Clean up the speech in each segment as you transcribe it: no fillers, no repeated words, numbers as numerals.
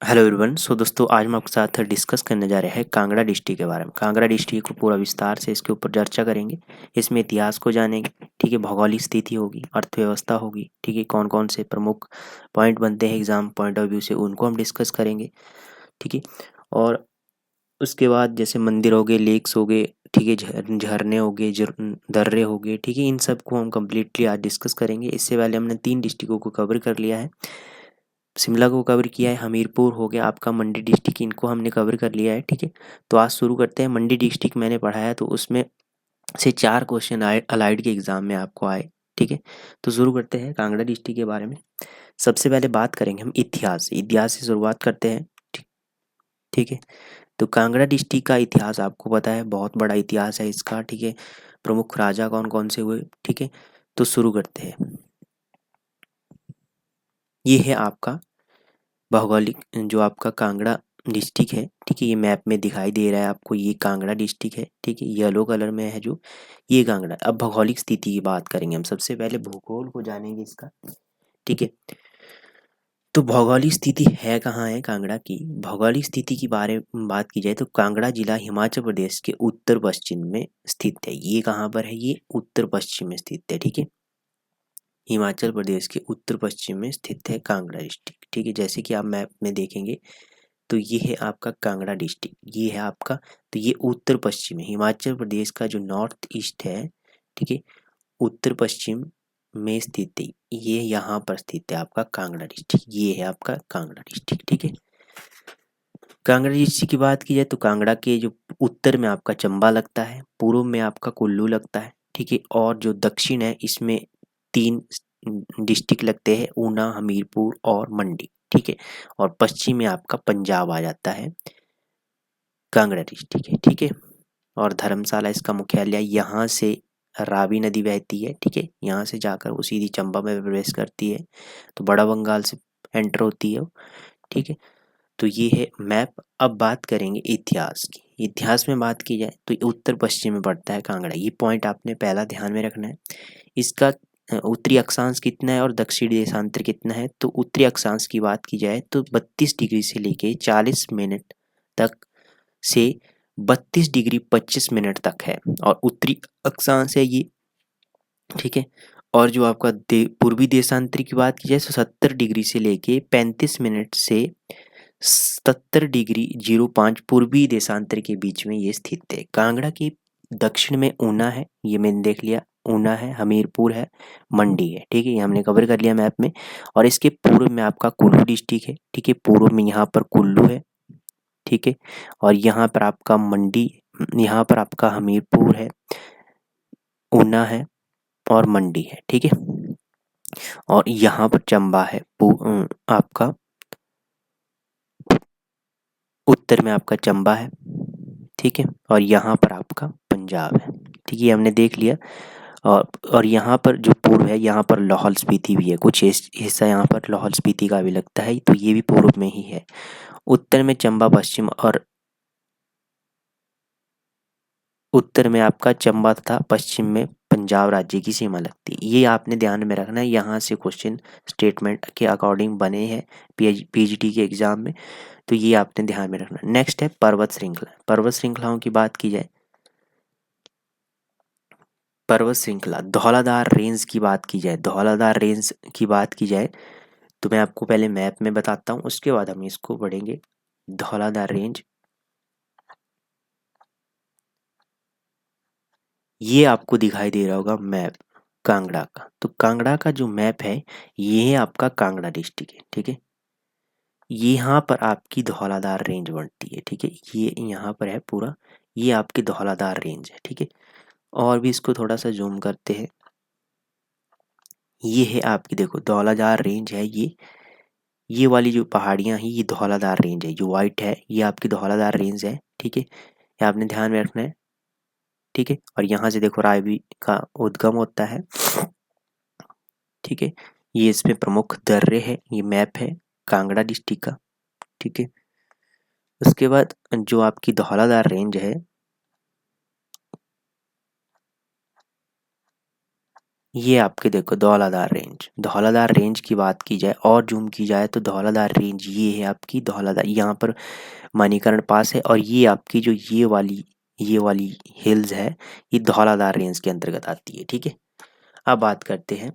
Hello everyone. सो दोस्तों, आज हम आपके साथ डिस्कस करने जा रहे हैं कांगड़ा डिस्ट्रिक्ट के बारे में। कांगड़ा डिस्ट्रिक्ट को पूरा विस्तार से इसके ऊपर चर्चा करेंगे। इसमें इतिहास को जानेंगे, ठीक है, भौगोलिक स्थिति होगी, अर्थव्यवस्था होगी, ठीक है, कौन कौन से प्रमुख पॉइंट बनते हैं एग्जाम पॉइंट ऑफ व्यू से, उनको हम डिस्कस करेंगे, ठीक है। और उसके बाद जैसे मंदिर हो गए, लेक्स हो गए, ठीक है, झरने हो गए, दर्रे हो गए, ठीक है, इन सब को हम कम्प्लीटली आज डिस्कस करेंगे। इससे पहले हमने 3 डिस्ट्रिक्टों को कवर कर लिया है। शिमला को कवर किया है, हमीरपुर हो गया आपका, मंडी डिस्ट्रिक्ट, इनको हमने कवर कर लिया है, ठीक है। तो आज शुरू करते हैं। मंडी डिस्ट्रिक्ट मैंने पढ़ा है, तो उसमें से 4 क्वेश्चन आए अलाइड के एग्जाम में आपको आए, ठीक है। तो शुरू करते हैं कांगड़ा डिस्ट्रिक्ट के बारे में। सबसे पहले बात करेंगे हम इतिहास से शुरुआत करते हैं, ठीक ठीक है। तो कांगड़ा डिस्ट्रिक्ट का इतिहास आपको पता है, बहुत बड़ा इतिहास है इसका, ठीक है। प्रमुख राजा कौन कौन से हुए, ठीक है। तो शुरू करते हैं। ये है आपका भौगोलिक जो आपका कांगड़ा डिस्ट्रिक्ट है, ठीक है। ये मैप में दिखाई दे रहा है आपको, ये कांगड़ा डिस्ट्रिक्ट है, ठीक है। येलो कलर में है जो, ये कांगड़ा। अब भौगोलिक स्थिति की बात करेंगे हम। सबसे पहले भूगोल को जानेंगे इसका, ठीक है। तो भौगोलिक स्थिति है कहाँ है कांगड़ा की। भौगोलिक स्थिति की बारे में बात की जाए तो कांगड़ा जिला हिमाचल प्रदेश के उत्तर पश्चिम में स्थित है। ये कहाँ पर है, ये उत्तर पश्चिम में स्थित है, ठीक है। हिमाचल प्रदेश के उत्तर पश्चिम में स्थित है कांगड़ा डिस्ट्रिक्ट, ठीक है। जैसे कि आप मैप में देखेंगे तो ये है आपका कांगड़ा डिस्ट्रिक्ट, ये है आपका। तो ये उत्तर पश्चिम है, हिमाचल प्रदेश का जो नॉर्थ ईस्ट है, ठीक है, उत्तर पश्चिम में स्थित है। ये यहाँ पर स्थित है आपका कांगड़ा डिस्ट्रिक्ट, ये है आपका कांगड़ा डिस्ट्रिक्ट, ठीक है। कांगड़ा डिस्ट्रिक्ट की बात की जाए तो कांगड़ा के जो उत्तर में आपका चंबा लगता है, पूर्व में आपका कुल्लू लगता है, ठीक है। और जो दक्षिण है, इसमें 3 डिस्ट्रिक्ट लगते हैं, ऊना, हमीरपुर और मंडी, ठीक है। और पश्चिम में आपका पंजाब आ जाता है, कांगड़ा डिस्ट्रिक्ट है, ठीक है। और धर्मशाला इसका मुख्यालय। यहाँ से रावी नदी बहती है, ठीक है, यहाँ से जाकर वो सीधी चंबा में प्रवेश करती है, तो बड़ा बंगाल से एंटर होती है वो, ठीक है। तो ये है मैप। अब बात करेंगे इतिहास की। इतिहास में बात की जाए तो ये उत्तर पश्चिम में पड़ता है कांगड़ा, ये पॉइंट आपने पहला ध्यान में रखना है। इसका उत्तरी अक्षांश कितना है और दक्षिणी देशांतर कितना है। तो उत्तरी अक्षांश की बात की जाए तो 32 डिग्री से लेके 40 मिनट तक से 32 डिग्री 25 मिनट तक है, और उत्तरी अक्षांश है ये, ठीक है। और जो आपका पूर्वी देशांतर की बात की जाए तो 70 डिग्री से लेके 35 मिनट से 70 डिग्री 05 पूर्वी देशांतर के बीच में ये स्थित है। कांगड़ा के दक्षिण में ऊना है, ये मैंने देख लिया, ऊना है, हमीरपुर है, मंडी है, ठीक है, ये हमने कवर कर लिया मैप में। और इसके पूर्व में आपका कुल्लू डिस्ट्रिक्ट है, ठीक है, पूर्व में यहाँ पर कुल्लू है, ठीक है। और यहाँ पर आपका मंडी, यहाँ पर आपका हमीरपुर है, ऊना है और मंडी है, ठीक है। और यहाँ पर चंबा है, आपका उत्तर में आपका चंबा है, ठीक है। और यहाँ पर आपका पंजाब है, ठीक है, ये हमने देख लिया। और यहाँ पर जो पूर्व है, यहाँ पर लाहौल स्पीति भी है, कुछ हिस्सा यहाँ पर लाहौल स्पीति का भी लगता है, तो ये भी पूर्व में ही है। उत्तर में चंबा, पश्चिम और उत्तर में आपका चंबा तथा पश्चिम में पंजाब राज्य की सीमा लगती है। ये आपने ध्यान में रखना है, यहाँ से क्वेश्चन स्टेटमेंट के अकॉर्डिंग बने हैं पीजीटी के एग्जाम में, तो ये आपने ध्यान में रखना। नेक्स्ट है पर्वत श्रृंखला। पर्वत श्रृंखलाओं की बात की जाए, पर्वत श्रृंखला धौलाधार रेंज की बात की जाए, धौलाधार रेंज की बात की जाए तो मैं आपको पहले मैप में बताता हूँ, उसके बाद हम इसको पढ़ेंगे। धौलाधार रेंज, ये आपको दिखाई दे रहा होगा मैप कांगड़ा का। तो कांगड़ा का जो मैप है, ये है आपका कांगड़ा डिस्ट्रिक्ट है, ठीक है। यहाँ पर आपकी धौलाधार रेंज बनती है, ठीक है, ये यहाँ पर है पूरा, ये आपकी धौलाधार रेंज है, ठीक है। और भी इसको थोड़ा सा जूम करते हैं। ये है आपकी, देखो, धौलाधार रेंज है ये वाली जो पहाड़ियाँ हैं, ये धौलाधार रेंज है, जो वाइट है ये आपकी धौलाधार रेंज है, ठीक है। ये आपने ध्यान में रखना है, ठीक है। और यहाँ से देखो रावी का उद्गम होता है, ठीक है। ये इसमें प्रमुख दर्रे है, ये मैप है कांगड़ा डिस्ट्रिक्ट का, ठीक है। उसके बाद जो आपकी धौलाधार रेंज है, ये आपके देखो धौलाधार रेंज, धौलाधार रेंज की बात की जाए और जूम की जाए तो धौलाधार रेंज ये है आपकी धौलाधार, यहाँ पर मणिकर्ण पास है, और ये आपकी जो ये वाली हिल्स है ये धौलाधार रेंज के अंतर्गत आती है। ठीक है, अब बात करते हैं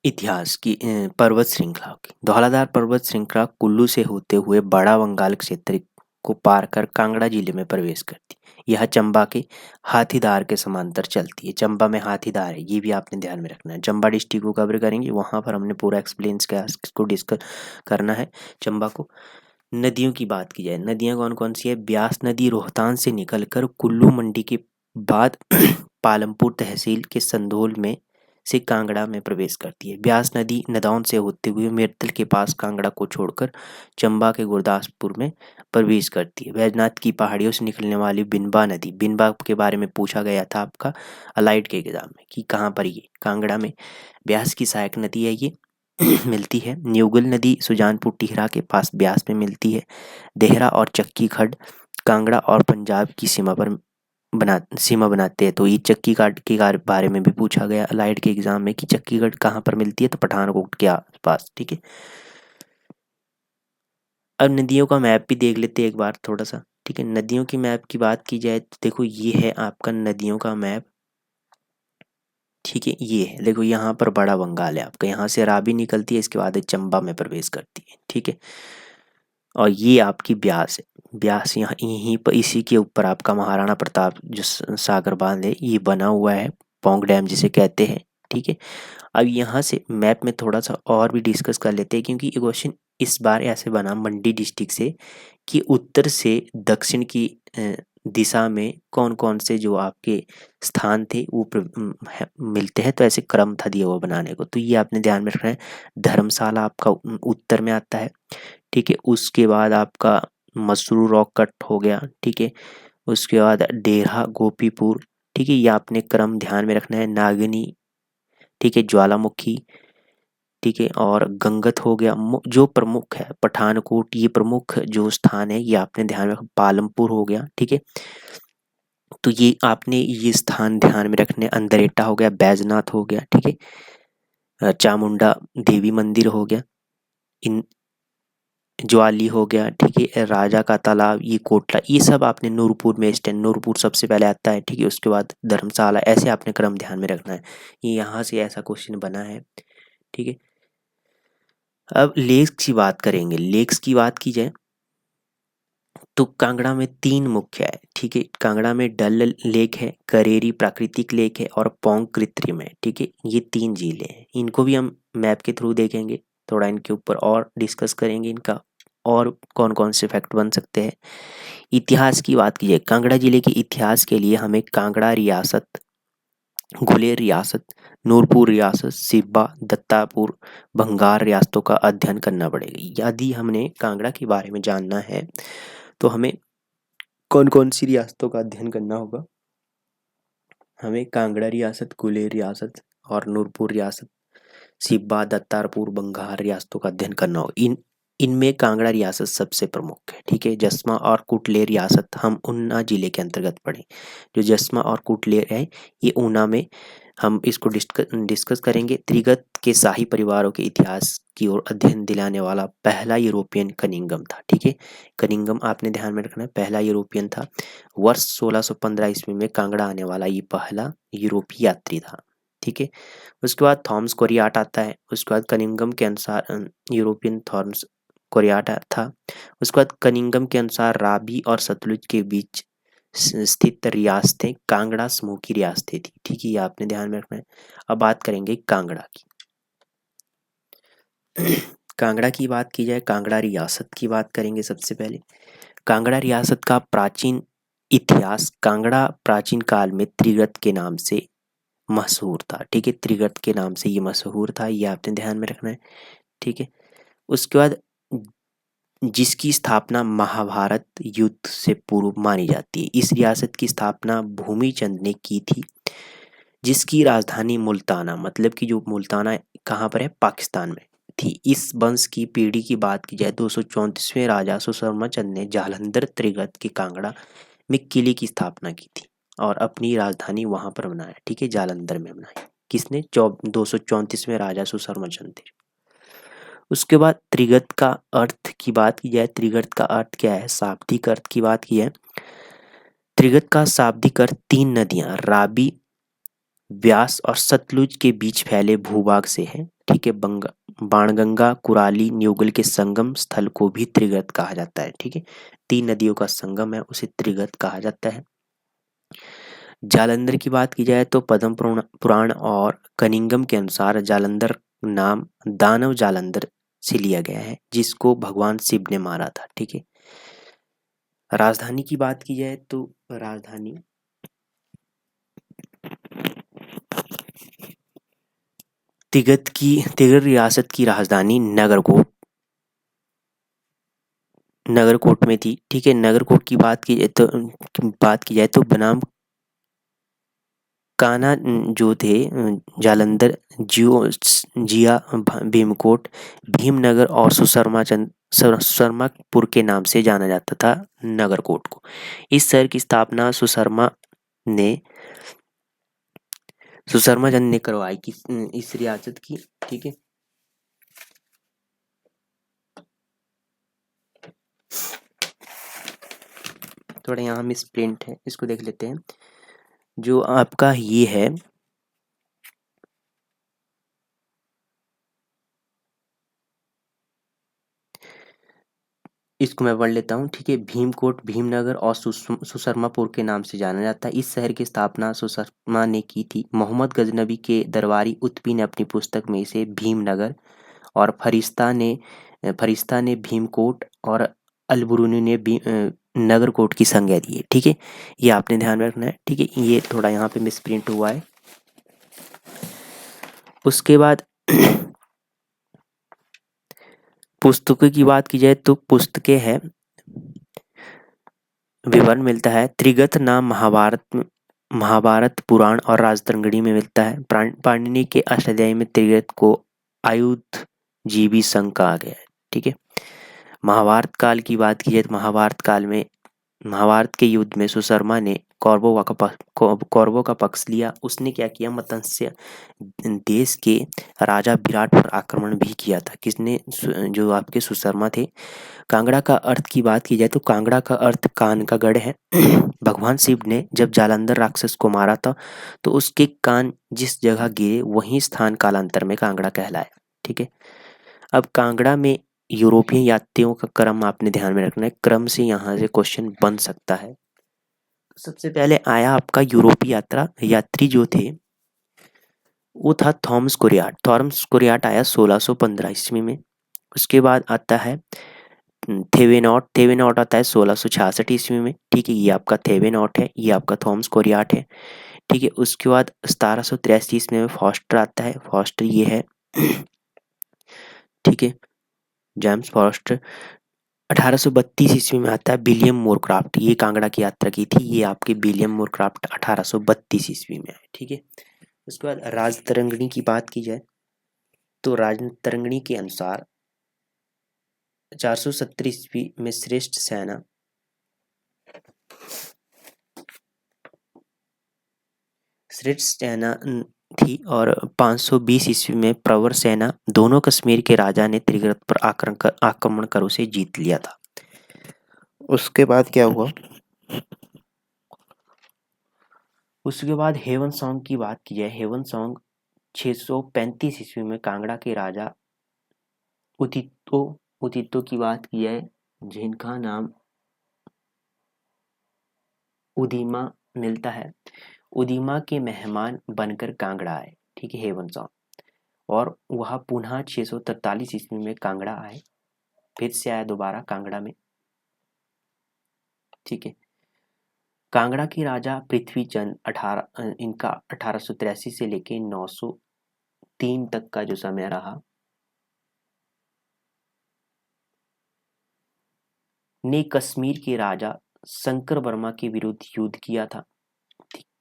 इतिहास की, पर्वत श्रृंखला की। धौलाधार पर्वत श्रृंखला कुल्लू से होते हुए बड़ा बंगाल क्षेत्र को पार कर कांगड़ा जिले में प्रवेश करती है। यह चंबा के हाथीदार के समांतर चलती है। चंबा में हाथीदार है, ये भी आपने ध्यान में रखना है। चंबा डिस्ट्रिक्ट को कवर करेंगे, वहां पर हमने पूरा एक्सप्लेन किया, इसको डिस्कस करना है चंबा को। नदियों की बात की जाए, नदियां कौन कौन सी है? ब्यास नदी रोहतांग से निकलकर कुल्लू मंडी के बाद पालमपुर तहसील के संधोल में से कांगड़ा में प्रवेश करती है। ब्यास नदी नदौन से होते हुए मिर्तल के पास कांगड़ा को छोड़कर चंबा के गुरदासपुर में प्रवेश करती है। बैजनाथ की पहाड़ियों से निकलने वाली बिनबा नदी, बिनबा के बारे में पूछा गया था आपका अलाइड के एग्जाम में कि कहाँ पर, ये कांगड़ा में ब्यास की सहायक नदी है ये मिलती है। न्यूगल नदी सुजानपुर टिहरा के पास ब्यास में मिलती है। देहरा और चक्की खड्ड कांगड़ा और पंजाब की सीमा बनाते हैं। तो ये चक्की घाट के बारे में भी पूछा गया अलाइड के एग्जाम में कि चक्की घाट कहाँ पर मिलती है, तो पठानकोट के आसपास। ठीक है, अब नदियों का मैप भी देख लेते हैं एक बार थोड़ा सा। ठीक है, नदियों की मैप की बात की जाए तो देखो ये है आपका नदियों का मैप। ठीक है, ये है देखो, यहाँ पर बड़ा बंगाल है आपका, यहाँ से रावी निकलती है, इसके बाद ये चंबा में प्रवेश करती है। ठीक है, और ये आपकी ब्यास है। ब्यास यहाँ यहीं पर इसी के ऊपर आपका महाराणा प्रताप जो सागर बांध है ये बना हुआ है, पौंग डैम जिसे कहते हैं। ठीक है, अब यहाँ से मैप में थोड़ा सा और भी डिस्कस कर लेते हैं, क्योंकि ये क्वेश्चन इस बार ऐसे बना मंडी डिस्ट्रिक्ट से कि उत्तर से दक्षिण की दिशा में कौन कौन से जो आपके स्थान थे वो मिलते हैं, तो ऐसे क्रम था दिया हुआ बनाने को, तो ये आपने ध्यान में रखना है। धर्मशाला आपका उत्तर में आता है। ठीक है, उसके बाद आपका मसरू रॉक कट हो गया। ठीक है, उसके बाद डेरा गोपीपुर। ठीक है, ये आपने क्रम ध्यान में रखना है। नागिनी, ठीक है, ज्वालामुखी, ठीक है, और गंगत हो गया। जो प्रमुख है पठानकोट, ये प्रमुख जो स्थान है ये आपने ध्यान में रखना। पालमपुर हो गया। ठीक है, तो ये आपने ये स्थान ध्यान में रखने। अंदरेटा हो गया, बैजनाथ हो गया। ठीक है, चामुंडा देवी मंदिर हो गया, इन ज्वाली हो गया। ठीक है, राजा का तालाब, ये कोटला, ये सब आपने नूरपुर में स्टैंड, नूरपुर सबसे पहले आता है। ठीक है, उसके बाद धर्मशाला, ऐसे आपने क्रम ध्यान में रखना है। ये यहाँ से ऐसा क्वेश्चन बना है। ठीक है, अब लेक्स की बात करेंगे। लेक्स की बात की जाए तो कांगड़ा में तीन मुख्य है। ठीक है, कांगड़ा में डल लेक है, करेरी प्राकृतिक लेक है, और पौंग कृत्रिम है। ठीक है, ये तीन झीलें हैं, इनको भी हम मैप के थ्रू देखेंगे, थोड़ा इनके ऊपर और डिस्कस करेंगे इनका और कौन कौन से फैक्ट बन सकते हैं। इतिहास की बात की जाए, कांगड़ा जिले के इतिहास के लिए हमें कांगड़ा रियासत, गुलेर रियासत, नूरपुर रियासत, सिब्बा, दत्तापुर, भंगार रियासतों का अध्ययन करना पड़ेगा। यदि हमने कांगड़ा के बारे में जानना है तो हमें कौन कौन सी रियासतों का अध्ययन करना होगा? हमें कांगड़ा रियासत, गुलेर रियासत और नूरपुर रियासत, सिब्बा, दत्तारपुर, बंगार रियासतों का अध्ययन करना होगा। इनमें कांगड़ा रियासत सबसे प्रमुख है। ठीक है, जसमा और कुटलेर रियासत हम ऊना जिले के अंतर्गत पड़े। जो जसमा और कुटलेर है ये ऊना में, हम इसको डिस्कस करेंगे। त्रिगत के शाही परिवारों के इतिहास की ओर अध्ययन दिलाने वाला पहला यूरोपियन कनिंगम था। ठीक है, कनिंगम आपने ध्यान में रखना है, पहला यूरोपियन था। वर्ष 1615 ईस्वी में कांगड़ा आने वाला ये पहला यूरोपीय यात्री था। ठीक है, उसके बाद थॉमस कोरियाट आता है। उसके बाद कनिंगम के अनुसार यूरोपियन थॉमस कोरियाट था। उसके बाद कनिंगम के अनुसार रावी और सतलुज के बीच स्थित रियासतें कांगड़ा समूह की रियासतें थी। ठीक है, ये आपने ध्यान में रखना है। अब बात करेंगे कांगड़ा की। कांगड़ा की बात की जाए, कांगड़ा रियासत की बात करेंगे सबसे पहले। कांगड़ा रियासत का प्राचीन इतिहास, कांगड़ा प्राचीन काल में त्रिगत के नाम से मशहूर था। ठीक है, त्रिगत के नाम से ये मशहूर था, ये आपने ध्यान में रखना है। ठीक है, उसके बाद जिसकी स्थापना महाभारत युद्ध से पूर्व मानी जाती है। इस रियासत की स्थापना भूमिचंद ने की थी, जिसकी राजधानी मुल्ताना, मतलब कि जो मुल्ताना कहाँ पर है, पाकिस्तान में थी। इस वंश की पीढ़ी की बात की जाए, 234वें राजा सुशर्मा चंद ने जालंधर त्रिगत के कांगड़ा में किले की स्थापना की थी। और अपनी राजधानी वहां पर बनाया, ठीक है, जालंधर में बनाई। किसने? 234 राजा सुशर्मा चंद्र थे। उसके बाद त्रिगत का अर्थ की बात की जाए, त्रिगत का अर्थ क्या है, शाब्दिक अर्थ की बात की है। त्रिगत का शाब्दिक अर्थ तीन नदियां रावी, व्यास और सतलुज के बीच फैले भूभाग से है, ठीक है। बाणगंगा, कुराली, न्यूगल के संगम स्थल को भी त्रिगत कहा जाता है, ठीक है। तीन नदियों का संगम है, उसे त्रिगत कहा जाता है। जालंधर की बात की जाए तो पद्म पुराण और कनिंगम के अनुसार जालंधर नाम दानव जालंधर से लिया गया है, जिसको भगवान शिव ने मारा था, ठीक है। राजधानी की बात की जाए तो राजधानी तिगत रियासत की राजधानी नगरकोट में थी, ठीक है। नगरकोट की बात की जाए तो बनाम कान्हा जो थे जिया, भीमकोट, भीमनगर और सुशर्मापुर के नाम से जाना जाता था नगरकोट को। इस शहर की स्थापना ने सुशर्मा चंद्र ने करवाई इस रियासत की, ठीक है। थोड़ा यहाँ मिस प्रिंट है, इसको देख लेते हैं। जो आपका ये है, इसको मैं पढ़ लेता हूँ, ठीक है। भीमकोट भीमनगर और सुशर्मापुर के नाम से जाना जाता है। इस शहर की स्थापना सुशर्मा ने की थी। मोहम्मद गजनबी के दरबारी उत्पी ने अपनी पुस्तक में इसे भीमनगर और फरिश्ता ने भीमकोट और अलबरूनी ने नगरकोट की संज्ञा दी है, ठीक है। ये आपने ध्यान में रखना है, ठीक है। ये थोड़ा यहाँ पे मिसप्रिंट हुआ है। उसके बाद पुस्तकों की बात की जाए तो पुस्तकें हैं, विवरण मिलता है। त्रिगत नाम महाभारत पुराण और राजतरंगिणी में मिलता है। पाणिनि के अष्टाध्यायी में त्रिगत को आयुध जीवी संघ कहा गया है, ठीक है। महाभारत काल की बात की जाए तो महाभारत के युद्ध में सुशर्मा ने कौरवों का पक्ष लिया। उसने क्या किया, मत्स्य देश के राजा विराट पर आक्रमण भी किया था। किसने? जो आपके सुशर्मा थे। कांगड़ा का अर्थ की बात की जाए तो कांगड़ा का अर्थ कान का गढ़ है। भगवान शिव ने जब जालंधर राक्षस को मारा था तो उसके कान जिस जगह गिरे वही स्थान कालांतर में कांगड़ा कहलाया, ठीक है। अब कांगड़ा में यूरोपियन यात्रियों का क्रम आपने ध्यान में रखना है, क्रम से यहाँ से क्वेश्चन बन सकता है। सबसे पहले आया आपका यूरोपीय यात्री जो थे वो था थॉमस कुरियाट आया 1615 ईस्वी में। उसके बाद आता है थेवेनॉट आता है 1666 ईस्वी में, ठीक है। ये आपका थेवेनॉट है, ये आपका थॉमस कुरियाट है, ठीक है। उसके बाद 1783 ईस्वी में फॉस्टर आता है, फॉस्टर ये है, ठीक है, जेम्स फॉस्टर। 1832 ईस्वी में आता है विलियम मोरक्राफ्ट, ये कांगड़ा की यात्रा की थी, ये आपके विलियम मोरक्राफ्ट 1832 ईस्वी में आए, ठीक है। उसके बाद राजतरंगिणी की बात की जाए तो राजतरंगिणी के अनुसार 470 ईस्वी में श्रेष्ठ सेना थी और 520 ईस्वी में प्रवर सेना, दोनों कश्मीर के राजा ने त्रिगत पर आक्रमण कर उसे जीत लिया था। उसके बाद क्या हुआ, उसके बाद हेवन सॉन्ग की बात की जाए, हेवन सॉन्ग 635 ईस्वी में कांगड़ा के राजा उदितो की बात की जाए, जिनका नाम उदीमा मिलता है। उदीमा के मेहमान बनकर कांगड़ा आए, ठीक है, हेवन सॉन्ग। और वह पुनः 643 ईस्वी में कांगड़ा आए, फिर से आया दोबारा कांगड़ा में, ठीक है। कांगड़ा के राजा पृथ्वीचंद इनका 1883 से लेके 903 तक का जो समय रहा, ने कश्मीर के राजा शंकर वर्मा के विरुद्ध युद्ध किया था,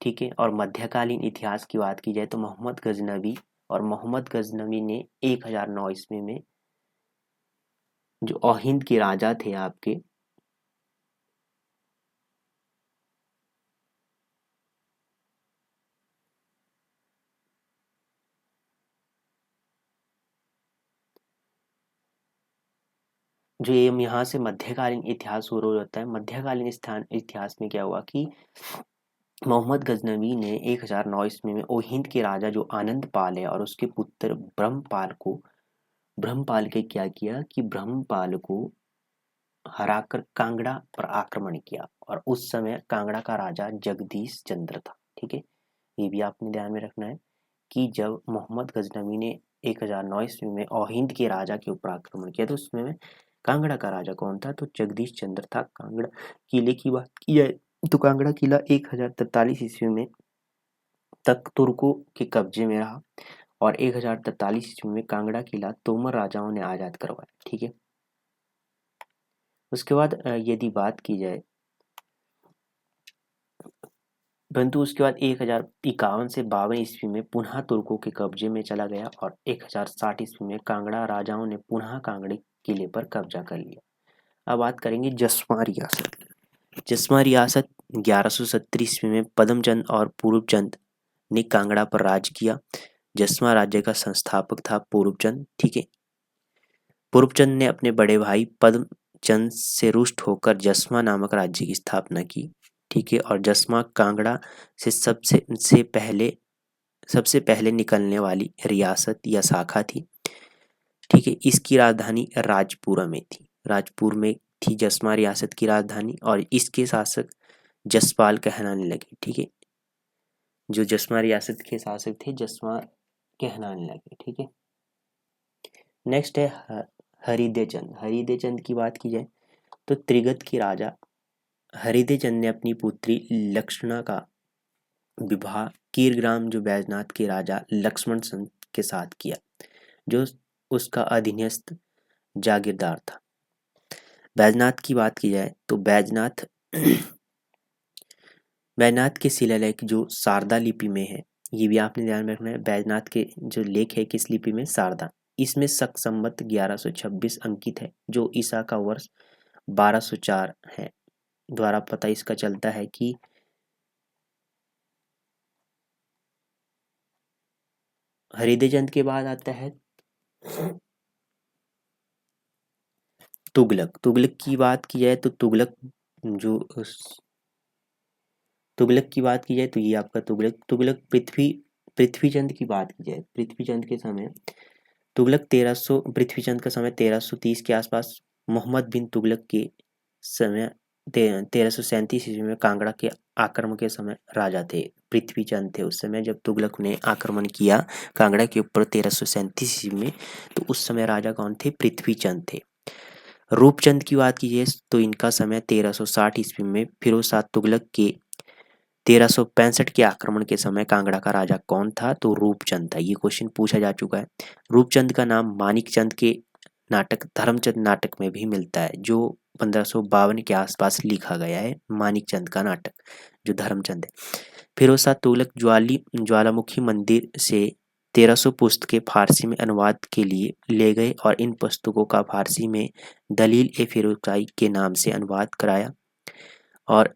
ठीक है। और मध्यकालीन इतिहास की बात की जाए तो मोहम्मद गजनवी ने 1009 ईस्वी में जो अहिंद के राजा थे, आपके जो ये यहाँ से मध्यकालीन इतिहास शुरू हो जाता है। मध्यकालीन इतिहास में क्या हुआ कि मोहम्मद गजनवी ने 1009 ईस्वी में ओहिंद के राजा जो आनंद पाल है और उसके पुत्र ब्रह्मपाल के क्या किया कि ब्रह्मपाल को हराकर कांगड़ा पर आक्रमण किया। और उस समय कांगड़ा का राजा जगदीश चंद्र था। ठीक है, ये भी आपने ध्यान में रखना है कि जब मोहम्मद गजनवी ने 1009 ईस्वी में ओहिंद के राजा के ऊपर आक्रमण किया तो उसमें कांगड़ा का राजा कौन था, तो जगदीश चंद्र था। कांगड़ा किले की बात की जाए तो कांगड़ा किला 1043 ईस्वी में तक तुर्कों के कब्जे में रहा और 1043 ईस्वी में कांगड़ा किला तोमर राजाओं ने आजाद करवाया। ठीक है, उसके बाद यदि बात की जाए, परंतु उसके बाद 1051 से 52 ईस्वी में पुनः तुर्कों के कब्जे में चला गया और 1060 ईस्वी में कांगड़ा राजाओं ने पुनः कांगड़े किले पर कब्जा कर लिया। अब बात करेंगे जसवां रियासत। जसवां रियासत 1170 ईस्वी में पद्मचंद और पूर्वचंद ने कांगड़ा पर राज किया। जसवां राज्य का संस्थापक था पूर्वचंद। ठीक है, पूर्वचंद ने अपने बड़े भाई पद्मचंद से रुष्ट होकर जसवां नामक राज्य की स्थापना की। ठीक है, और जसवां कांगड़ा से सबसे पहले निकलने वाली रियासत या शाखा थी। ठीक है, इसकी राजधानी राजपुरा में थी। राजपुर में थी जसवां रियासत की राजधानी और इसके शासक जसपाल कहलाने लगे। ठीक है, जो जसवां रियासत के शासक थे जसवां कहलाने लगे। ठीक है, नेक्स्ट है हरिदेव चंद। हरिदेव चंद की बात की जाए तो त्रिगत के राजा हरिदेव चंद ने अपनी पुत्री लक्ष्मणा का विवाह कीरग्राम जो बैजनाथ के राजा लक्ष्मण चंद के साथ किया, जो उसका अधीनस्थ जागीरदार था। बैजनाथ की बात की जाए तो बैजनाथ के शिलालेख जो शारदा लिपि में है, ये भी आपने ध्यान में रखना है। बैजनाथ के जो लेख है किस लिपि में, शारदा। इसमें शक संवत 1126 अंकित है जो ईसा का वर्ष 1204 है। द्वारा पता इसका चलता है कि हरिदेव चंद के बाद आता है तुगलक। तुगलक की बात की जाए तो तुगलक की बात की जाए तो ये आपका तुगलक पृथ्वीचंद की बात की जाए, पृथ्वीचंद के समय तुगलक 1300 पृथ्वीचंद का समय 1330 के आसपास, मोहम्मद बिन तुगलक के समय 1337 ईस्वी में कांगड़ा के आक्रमण के समय राजा थे पृथ्वीचंद थे। उस समय जब तुगलक ने आक्रमण किया कांगड़ा के ऊपर 1337 ईस्वी में, तो उस समय राजा कौन थे, पृथ्वीचंद थे। रूपचंद की बात कीजिए तो इनका समय 1360 ईस्वी में फिरोज शाह तुगलक के 1365 के आक्रमण के समय कांगड़ा का राजा कौन था, तो रूपचंद था। ये क्वेश्चन पूछा जा चुका है। रूपचंद का नाम मानिकचंद के नाटक धर्मचंद नाटक में भी मिलता है, जो 1552 के आसपास लिखा गया है। मानिकचंद का नाटक जो धर्मचंद है। फिरोज शाह तुगलक ज्वालामुखी मंदिर से 1300 पुस्तकें फारसी में अनुवाद के लिए ले गए और इन पुस्तकों का फारसी में दलील ए फिरोजाई के नाम से अनुवाद कराया। और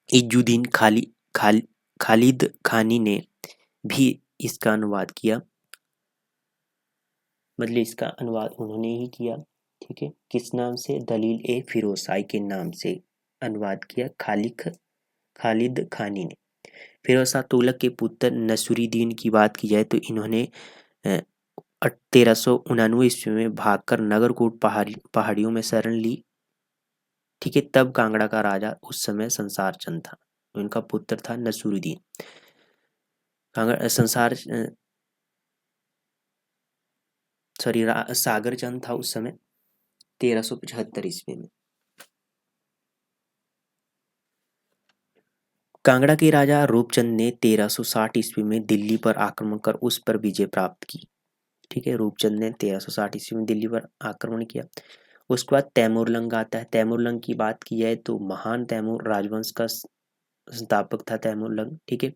इजुद्दीन खालिद खानी ने भी इसका अनुवाद किया, मतलब इसका अनुवाद उन्होंने ही किया। ठीक है, किस नाम से, दलील ए फिरोजाई के नाम से अनुवाद किया खालिद खानी ने। फिरोज शाह तुगलक के पुत्र नसरुद्दीन की बात की जाए तो इन्होंने 1399 ईस्वी में भागकर नगरकोट पहाड़ियों में शरण ली। ठीक है, तब कांगड़ा का राजा उस समय संसार चंद था, उनका पुत्र था नसरुद्दीन। सागर चंद था उस समय 1375 ईस्वी में। कांगड़ा के राजा रूपचंद ने 1360 ईस्वी में दिल्ली पर आक्रमण कर उस पर विजय प्राप्त की। ठीक है, रूपचंद ने 1360 ईस्वी में दिल्ली पर आक्रमण किया। उसके बाद तैमूरलंग आता है। तैमूरलंग की बात की जाए तो महान तैमूर राजवंश का संस्थापक था तैमूरलंग। ठीक है,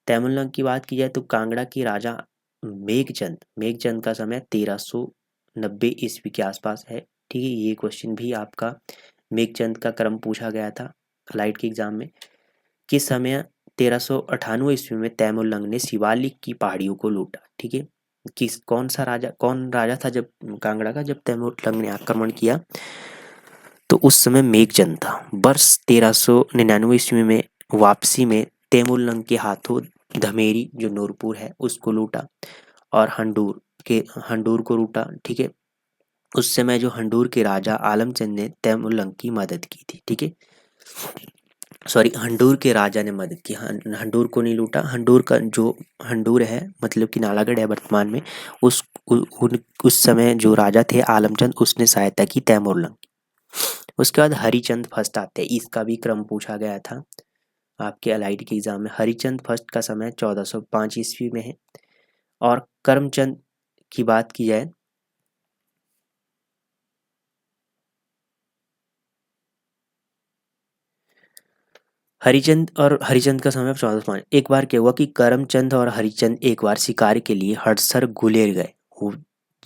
तैमूरलंग की बात की जाए तो कांगड़ा के राजा मेघचंद का समय 1390 ईस्वी के आसपास है। ठीक है, ये क्वेश्चन भी आपका मेघचंद का क्रम पूछा गया था लाइट के एग्जाम में। किस समय 1398 ईस्वी में तैमूरलंग ने शिवालिक की पहाड़ियों को लूटा। ठीक है, कौन राजा था जब कांगड़ा का, जब तैमूर लंग ने आक्रमण किया? तो उस समय मेघचंद था। वर्ष 1399 में वापसी में तैमूर के हाथों धमेरी जो नूरपुर है उसको लूटा, और हंडूर को लूटा। ठीक है। उस समय जो हंडूर के राजा आलमचंद ने तैमूर की मदद की थी। ठीक है। सॉरी, हंडूर के राजा ने मदद की, हंडूर को नहीं लूटा। हंडूर का जो हंडूर है मतलब कि नालागढ़ है वर्तमान में, उस समय जो राजा थे आलमचंद, उसने सहायता की तैमूर। उसके बाद हरिचंद फर्स्ट आते हैं, इसका भी क्रम पूछा गया था आपके अलाइड के एग्जाम में। हरिचंद फर्स्ट का समय 1405 ईस्वी में है। और करमचंद की बात की जाए, हरिचंद का समय 1405। एक बार क्या हुआ कि करमचंद और हरिचंद एक बार शिकार के लिए हड़सर गुलेर गए,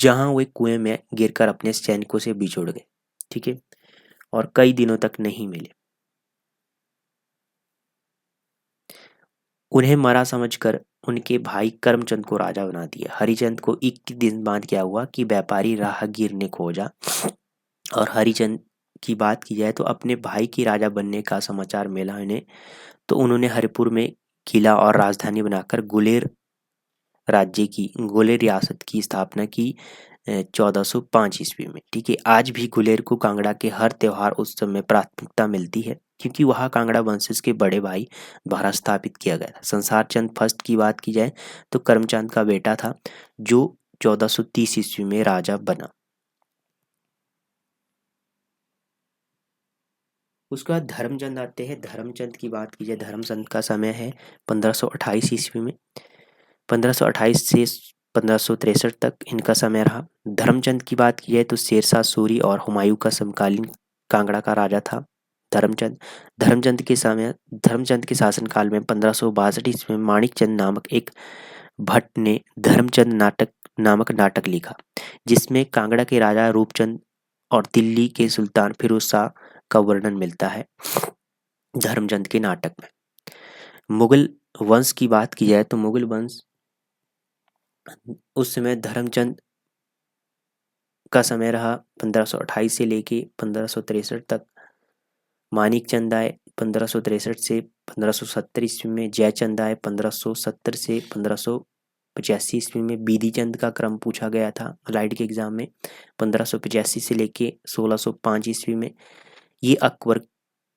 जहां वे कुएं में गिरकर अपने सैनिकों से बिछुड़ गए। ठीक है। और कई दिनों तक नहीं मिले। उन्हें मरा समझकर उनके भाई करमचंद को राजा बना दिया। हरिचंद को 21 दिन बाद क्या हुआ कि व्यापारी राहगीर ने खोजा, और हरिचंद की बात की जाए तो अपने भाई की राजा बनने का समाचार मिला इन्हें, तो उन्होंने हरिपुर में किला और राजधानी बनाकर गुलेर रियासत की स्थापना की 1405 ईस्वी में। ठीक है। आज भी गुलेर को कांगड़ा के हर त्योहार उत्सव में प्राथमिकता मिलती है, क्योंकि वहाँ कांगड़ा वंशज के बड़े भाई द्वारा स्थापित किया गया था। संसार चंद फर्स्ट की बात की जाए तो करमचंद का बेटा था, जो 1430 ईस्वी में राजा बना। उसके बाद धर्मचंद आते हैं। धर्मचंद की बात की जाए, धर्मचंद का समय है 1528 ईस्वी में। 1528 से 1563 तक इनका समय रहा। धर्मचंद की बात की जाए तो शेरशाह सूरी और हुमायूं का समकालीन कांगड़ा का राजा था धर्मचंद। धर्मचंद के शासनकाल में 1562 ईस्वी में माणिकचंद नामक एक भट्ट ने धर्मचंद नाटक लिखा, जिसमें कांगड़ा के राजा रूपचंद और दिल्ली के सुल्तान फिरोज शाह का वर्णन मिलता है धर्मचंद के नाटक में। मुगल वंश की बात की जाए तो मुगल वंश उस समय धर्मचंद का समय रहा 1528 से लेके 1563 तक। मानिकचंद आए 1563 से 1570 ईस्वी में। जयचंद आए 1570 से 1585 ईस्वी में। बीधी चंद का क्रम पूछा गया था अलाइड के एग्जाम में, 1585 से लेके 1605 ईस्वी में। ये अकबर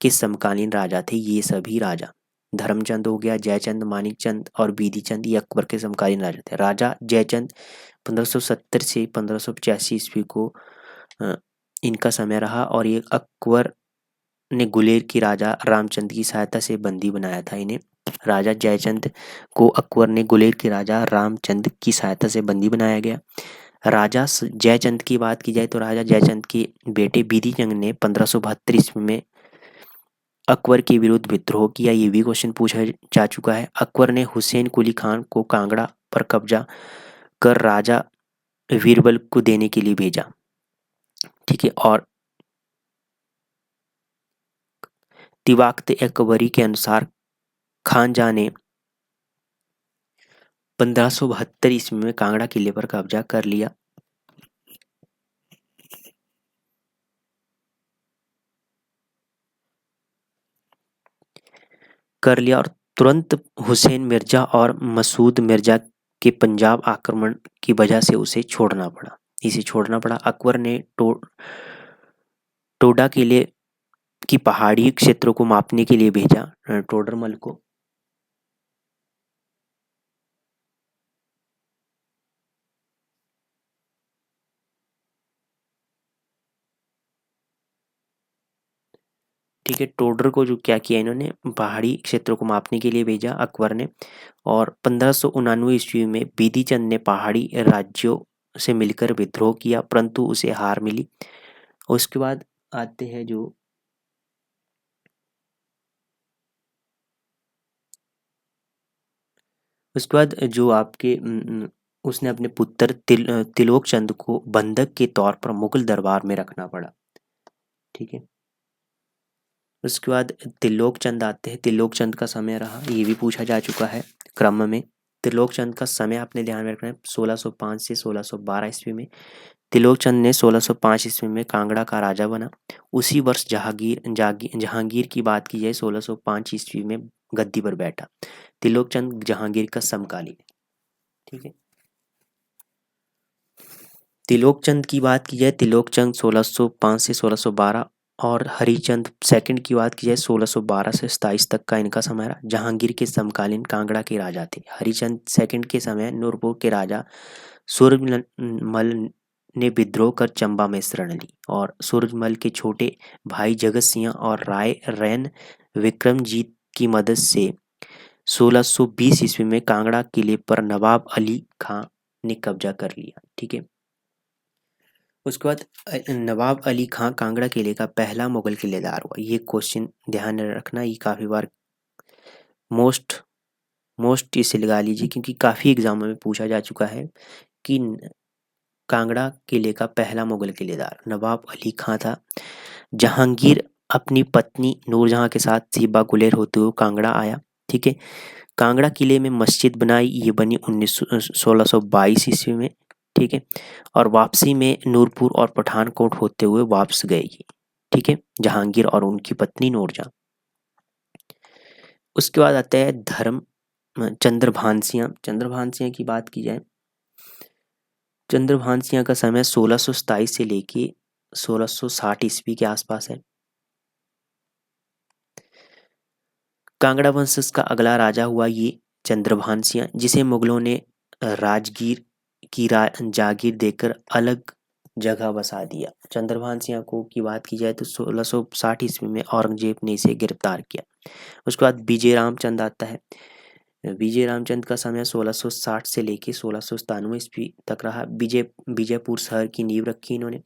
के समकालीन राजा थे। ये सभी राजा, धर्मचंद हो गया, जयचंद, मानिकचंद और बीधी चंद, ये अकबर के समकालीन राजा थे। राजा जयचंद 1570 से 1585 ईस्वी को इनका समय रहा, और ये अकबर ने गुलेर की राजा रामचंद की सहायता से बंदी बनाया था इन्हें। राजा जयचंद को अकबर ने गुलेर के राजा रामचंद की सहायता से बंदी बनाया गया। जयचंद की बात की जाए तो राजा जयचंद के बेटे बीधी चंद ने 1572 ईस्वी में अकबर के विरुद्ध विद्रोह किया। ये भी क्वेश्चन पूछा जा चुका है। अकबर ने हुसैन कुली खान को कांगड़ा पर कब्जा कर राजा बीरबल को देने के लिए भेजा। ठीक है। और तिवाख्त अकबरी के अनुसार खानजा ने 1572 ईस्वी में कांगड़ा किले पर कब्जा कर लिया, और तुरंत हुसैन मिर्जा और मसूद मिर्जा के पंजाब आक्रमण की वजह से इसे छोड़ना पड़ा। अकबर ने टोडा किले की पहाड़ी क्षेत्रों को मापने के लिए भेजा टोडरमल को। ठीक है। टोडर को जो क्या किया इन्होंने, पहाड़ी क्षेत्रों को मापने के लिए भेजा अकबर ने। और 1599 ईस्वी में बीधी चंद ने पहाड़ी राज्यों से मिलकर विद्रोह किया, परंतु उसे हार मिली। उसके बाद आते हैं जो उसके बाद जो आपके उसने अपने पुत्र तिलोक चंद को बंधक के तौर पर मुगल दरबार में रखना पड़ा। ठीक है। उसके बाद तिलोक चंद आते हैं। तिलोक चंद का समय रहा, ये भी पूछा जा चुका है क्रम में। त्रिलोक चंद का समय आपने ध्यान में रखना है 1605 से 1612 ईस्वी में। त्रिलोक चंद ने 1605 ईस्वी में कांगड़ा का राजा बना। उसी वर्ष जहांगीर की बात की जाए 1605 ईस्वी में गद्दी पर बैठा। त्रिलोक चंद जहांगीर का समकालीन, ठीक है। त्रिलोक चंद की बात की जाए, त्रिलोक चंद 1605 से 1612 और हरिचंद सेकंड की बात की जाए 1612 से 27 तक का इनका समय रहा। जहांगीर के समकालीन कांगड़ा के राजा थे। हरिचंद सेकंड के समय नूरपुर के राजा सूरजमल ने विद्रोह कर चंबा में शरण ली और सूरजमल के छोटे भाई जगत सिंह और राय रैन विक्रमजीत की मदद से 1620 ईस्वी में कांगड़ा किले पर नवाब अली खां ने कब्जा कर लिया, ठीक है। उसके बाद नवाब अली खां कांगड़ा किले का पहला मुगल किलेदार हुआ। ये क्वेश्चन ध्यान में रखना, ये काफ़ी बार मोस्ट इसे लगा लीजिए क्योंकि काफ़ी एग्जामों में पूछा जा चुका है कि कांगड़ा किले का पहला मुगल किलेदार नवाब अली खां था। जहांगीर अपनी पत्नी नूरजहां के साथ सीबा गुलेर होते हुए कांगड़ा आया, ठीक है। कांगड़ा किले में मस्जिद बनाई, ये बनी 1622 ईस्वी में, ठीक है। और वापसी में नूरपुर और पठानकोट होते हुए वापस गए ये, ठीक है, जहांगीर और उनकी पत्नी नूरजहां। उसके बाद आता है धर्म चंद्रभानसिंह की बात की जाए, चंद्रभानसिंह का समय 1627 से लेके 1660 ईस्वी के आसपास है। कांगड़ा वंश का अगला राजा हुआ ये चंद्रभानसिंह, जिसे मुगलों ने राजगीर की जागीर देकर अलग जगह बसा दिया। चंद्रभानसिंह को की बात की जाए तो 1660 ईस्वी में औरंगजेब ने इसे गिरफ्तार किया। उसके बाद विजय रामचंद आता है। विजय रामचंद का समय 1660 से लेके 1697 ईस्वी तक रहा। विजयपुर शहर की नींव रखी इन्होंने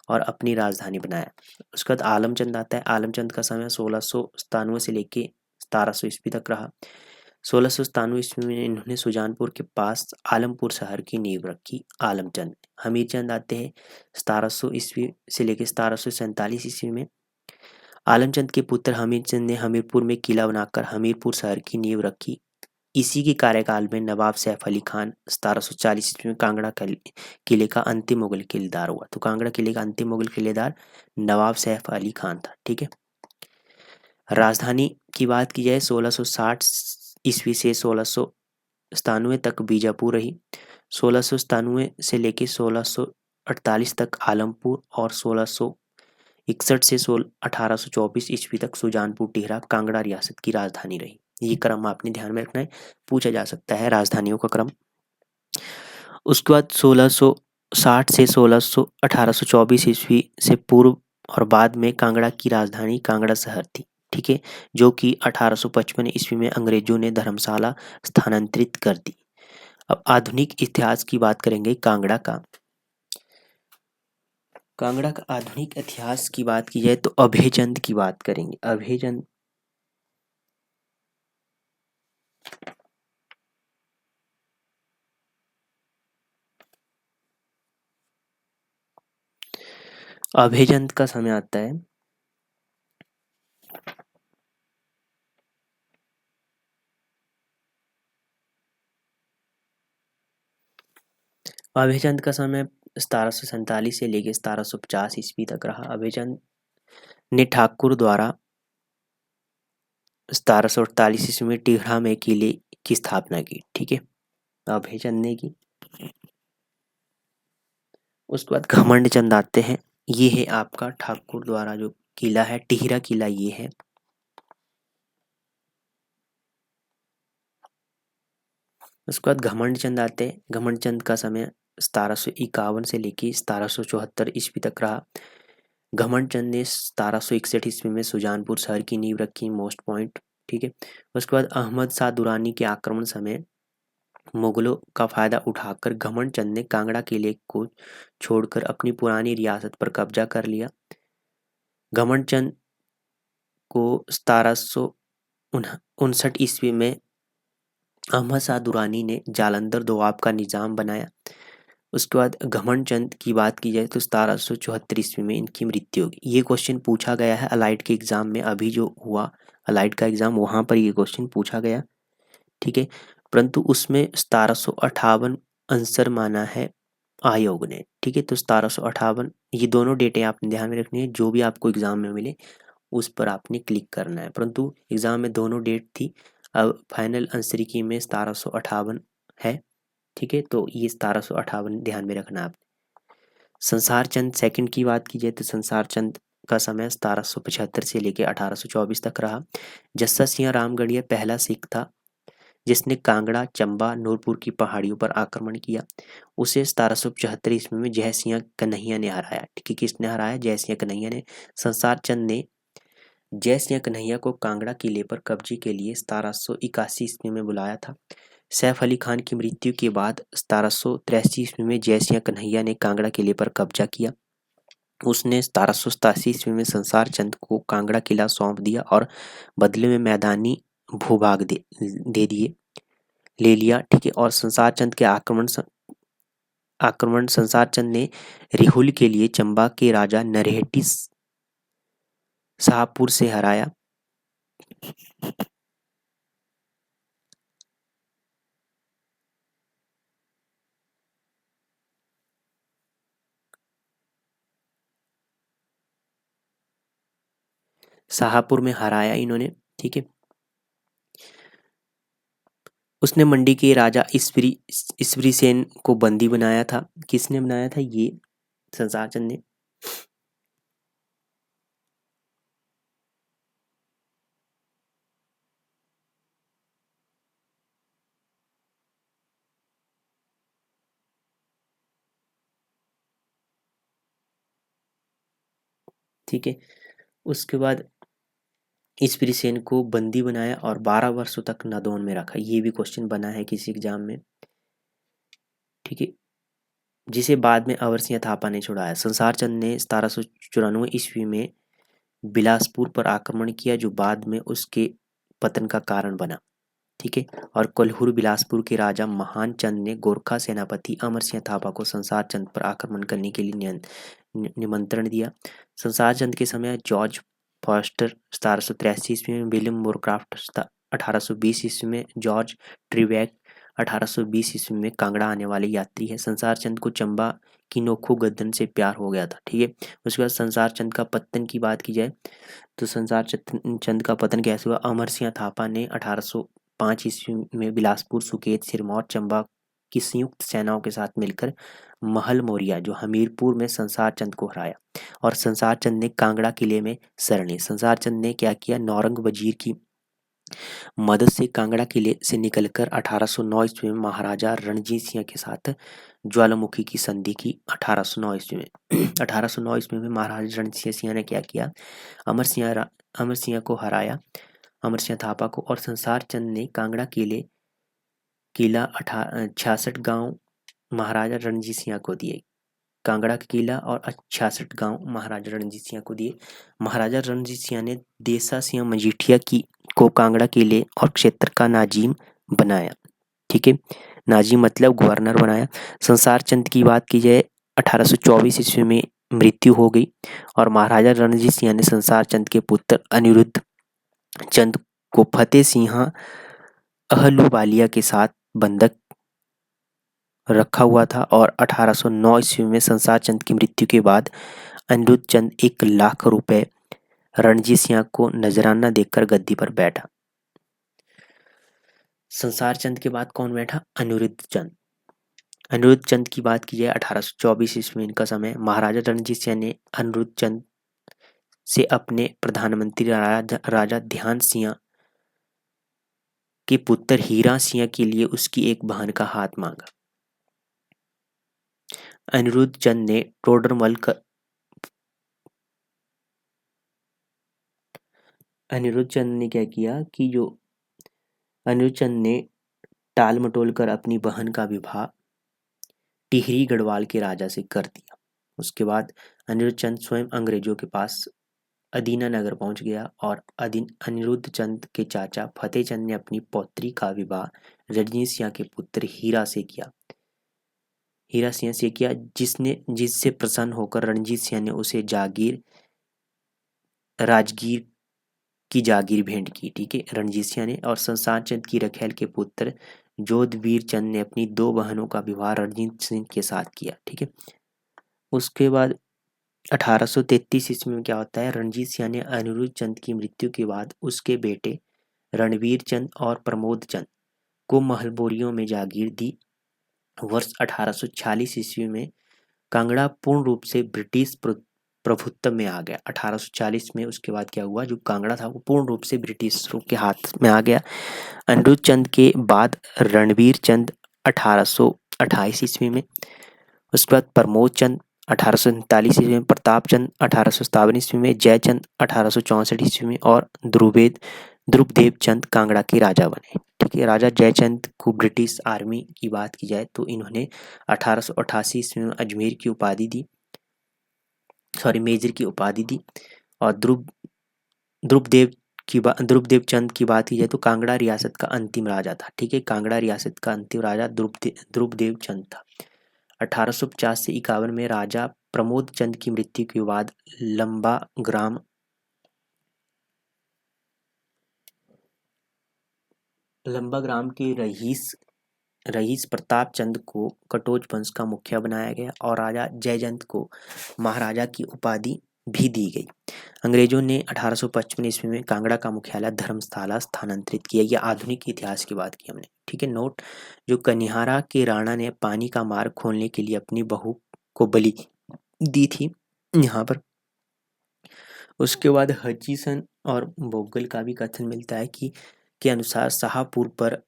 और अपनी राजधानी बनाया। उसके बाद आलमचंद आता है। आलमचंद का समय 1697 से लेके 1700 ईस्वी तक रहा। 1697 ईस्वी में इन्होंने सुजानपुर के पास आलमपुर शहर की नींव रखी आलमचंद। हमीरचंद आते हैं 1700 ईस्वी से लेकर 1747 ईस्वी में। आलमचंद के पुत्र हमीरचंद ने हमीरपुर में किला बनाकर हमीरपुर शहर की नींव रखी। इसी के कार्यकाल में नवाब सैफ अली खान 1740 ईस्वी में कांगड़ा किले का अंतिम मुगल किलेदार हुआ। तो कांगड़ा किले का अंतिम मुगल किलेदार नवाब सैफ अली खान था, ठीक है। राजधानी की बात की जाए 1660 ईस्वी से 1697 तक बीजापुर रही। 1697 से लेकर 1648 तक आलमपुर और 1661 से 1824 ईस्वी तक सुजानपुर टिहरा कांगड़ा रियासत की राजधानी रही। ये क्रम आपने ध्यान में रखना है, पूछा जा सकता है राजधानियों का क्रम। उसके बाद 1660 से 1824 ईस्वी से पूर्व और बाद में कांगड़ा की राजधानी कांगड़ा शहर थी, ठीक है, जो कि 1855 ईस्वी में अंग्रेजों ने धर्मशाला स्थानांतरित कर दी। अब आधुनिक इतिहास की बात करेंगे कांगड़ा का आधुनिक इतिहास की बात की जाए तो अभयचंद की बात करेंगे। अभयचंद का समय आता है अभयचंद का समय 1747 से लेकर 1750 ईस्वी तक रहा। अभयचंद ने ठाकुर द्वारा 1748 ईस्वी में टिहरा में किले की स्थापना की, ठीक है, अभयचंद ने की। उसके बाद घमंड चंद आते हैं। ये है आपका ठाकुर द्वारा जो किला है टिहरा किला, ये है। उसके बाद घमंड चंद आते हैं। घमंड चंद का समय 1751 से लेकर 1774 ईस्वी तक रहा। घमंड चंद ने 1761 ईस्वी में सुजानपुर शहर की नींव रखी, मोस्ट पॉइंट, ठीक है। उसके बाद अहमद शाह दुरानी के आक्रमण समय मुगलों का फायदा उठाकर घमंड चंद ने कांगड़ा किले को छोड़कर अपनी पुरानी रियासत पर कब्जा कर लिया। घमंड चंद को 1759 ईस्वी में अहमद शाह दुरानी ने जालंधर दोआब का निजाम बनाया। उसके बाद घमंड चंद की बात की जाए तो 1774 ईस्वी में इनकी मृत्यु होगी। ये क्वेश्चन पूछा गया है अलाइड के एग्जाम में, अभी जो हुआ अलाइड का एग्जाम वहाँ पर ये क्वेश्चन पूछा गया, ठीक है। परंतु उसमें 1758 आंसर माना है आयोग ने। ठीक है, तो 1758 ये दोनों डेटें आपने ध्यान में रखनी है, जो भी आपको एग्जाम में मिले उस पर आपने क्लिक करना है। परंतु एग्जाम में दोनों डेट थी, अब फाइनल आंसर की में 1758 है। ठीक है, तो ये 1758 ध्यान में रखना है आपने। संसार चंद सेकंड की बात की जाए तो संसार चंद का समय 1775 से लेकर 1824 तक रहा। जस्सा सिंह रामगढ़िया पहला सिख था जिसने कांगड़ा, चंबा, नूरपुर की पहाड़ियों पर आक्रमण किया। उसे 1775 ईस्वी में जय सिंह कन्हैया ने हराया। ठीक है, किसने हराया? जय सिंह कन्हैया ने। संसार चंद ने जय सिंह कन्हैया को कांगड़ा किले पर कब्जे के लिए 1781 ईस्वी में बुलाया था। सैफ अली खान की मृत्यु के बाद 1783 ईस्वी में जय सिंह कन्हैया ने कांगड़ा किले पर कब्जा किया। उसने 1787 ईस्वी में संसार चंद को कांगड़ा किला सौंप दिया और बदले में मैदानी भूभाग दे दिए ले लिया। ठीक है, और संसार चंद के आक्रमण संसार चंद ने रिहुल के लिए चंबा के राजा नरहेटी शाहपुर से हराया। शाहपुर में हराया इन्होंने। ठीक है, उसने मंडी के राजा ईसरी सेन को बंदी बनाया था। किसने बनाया था? ये संसार चंद ने। ठीक है, उसके बाद ईसरी सेन को बंदी बनाया और 12 वर्षों तक नादौन में रखा। ये भी क्वेश्चन बना है किसी एग्जाम में। ठीक है, जिसे बाद में अवर सिंह थापा ने छुड़ाया। संसार चंद ने 1794 ईस्वी में बिलासपुर पर आक्रमण किया जो बाद में उसके पतन का कारण बना। ठीक है, और कोल्हूर बिलासपुर के राजा महान चंद ने गोरखा सेनापति अमर सिंह थापा को संसार चंद पर आक्रमण करने के लिए निमंत्रण दिया। संसार चंद के समय जॉर्ज फॉस्टर 1783 ईस्वी में, विलियम मोरक्राफ्ट 1820 ईस्वी में, जॉर्ज ट्रिवैक 1820 ईस्वी में कांगड़ा आने वाले यात्री है। संसार चंद को चंबा की नोखो गद्दन से प्यार हो गया था। ठीक है, उसके बाद संसार चंद का पतन की बात की जाए तो संसार चंद का पतन कैसे हुआ? अमर सिंह थापा ने 1805 ईस्वी में बिलासपुर, सुकेत, सिरमौर, चंबा की संयुक्त सेनाओं के साथ मिलकर महल मोरिया जो हमीरपुर में संसार चंद को हराया और संसार चंद ने कांगड़ा किले में शरण ली। संसार चंद ने क्या किया? नौरंग वजीर की मदद से कांगड़ा किले से निकलकर 1809 ईस्वी में महाराजा रणजीत सिंह के साथ ज्वालामुखी की संधि की। 1809 ईस्वी में 1809 ईस्वी में महाराजा रणजीत सिंह ने क्या किया? अमर सिंह को हराया, अमर सिंह थापा को, और संसार चंद ने कांगड़ा किला 66 गांव महाराजा रणजीत सिंह को दिए। कांगड़ा का किला और 66 गांव महाराजा रणजीत सिंह को दिए। महाराजा रणजीत सिंह ने देसा सिंह मजीठिया की को कांगड़ा किले और क्षेत्र का नाजिम बनाया। ठीक है, नाजिम मतलब गवर्नर बनाया। संसार चंद की बात की जाए 1824 ईस्वी में मृत्यु हो गई और महाराजा रणजीत सिंह ने संसार चंद के पुत्र अनिरुद्ध चंद को फतेह सिंह अहलूवालिया के साथ बंधक रखा हुआ था और 1809 ईस्वी में संसार चंद की मृत्यु के बाद अनिरुद्ध चंद 1 लाख रुपए रणजीत सिंह को नजराना देकर गद्दी पर बैठा। संसार चंद के बाद कौन बैठा? अनिरुद्ध चंद। अनिरुद्ध चंद की बात की जाए 1824 ईस्वी में इनका समय। महाराजा रणजीत सिंह ने अनिरुद्ध चंद से अपने प्रधानमंत्री राजा ध्यान सिंह के पुत्र हीरा सिंह के लिए उसकी एक बहन का हाथ मांगा। अनिरुद्ध चंद ने अनिरुद्ध चंद ने क्या किया कि जो अनिरुद्ध चंद ने टाल मटोल कर अपनी बहन का विवाह टिहरी गढ़वाल के राजा से कर दिया। उसके बाद अनिरुद्ध चंद स्वयं अंग्रेजों के पास अदीना नगर पहुंच गया और अनिरुद्ध चंद के चाचा फतेह चंद ने अपनी पौत्री का विवाह रणजीत सिंह के पुत्र हीरा सिंह से किया, जिससे प्रसन्न होकर रणजीत सिंह ने उसे राजगीर की जागीर भेंट की। ठीक है, रणजीत सिंह ने। और संसार चंद की रखेल के पुत्र जोधवीर चंद ने अपनी 2 बहनों का विवाह रणजीत सिंह के साथ किया। ठीक है। उसके बाद 1833 ईस्वी में क्या होता है, रणजीत सिंह ने अनिरुद्ध चंद की मृत्यु के बाद उसके बेटे रणवीर चंद और प्रमोद चंद को महलबोरियों में जागीर दी। वर्ष 1846 ईस्वी में कांगड़ा पूर्ण रूप से ब्रिटिश प्रभुत्व में आ गया। 1840 में उसके बाद क्या हुआ, जो कांगड़ा था वो पूर्ण रूप से ब्रिटिशरों के हाथ में आ गया। अनिरुद्ध चंद के बाद रणवीर चंद 1828 ईस्वी में, उसके बाद प्रमोद चंद 1839 ईस्वी में, प्रताप चंद 1857 ईस्वी में, जयचंद 1864 ईस्वी में और ध्रुवदेव चंद कांगड़ा के राजा बने। ठीक है। राजा जयचंद को ब्रिटिश आर्मी की बात की जाए तो इन्होंने 1888 ईस्वी में अजमेर की उपाधि दी, मेजर की उपाधि दी। और ध्रुवदेव चंद की बात की जाए तो कांगड़ा रियासत का अंतिम राजा था। ठीक है। कांगड़ा रियासत का अंतिम राजा ध्रुवदेव चंद था। 1850 से 51 में राजा प्रमोद चंद की मृत्यु के बाद लंबाग्राम के रईस प्रताप चंद को कटोच वंश का मुखिया बनाया गया और राजा जयचंद को महाराजा की उपाधि भी दी गई। अंग्रेजों ने 1855 ईस्वी में कांगड़ा का मुख्यालय धर्मशाला स्थानांतरित किया। यह आधुनिक इतिहास की बात की हमने। ठीक है। नोट, जो कनिहारा के राणा ने पानी का मार्ग खोलने के लिए अपनी बहू को बलि दी थी यहाँ पर। उसके बाद हचीसन और बोगल का भी कथन मिलता है कि के अनुसार शाहपुर पर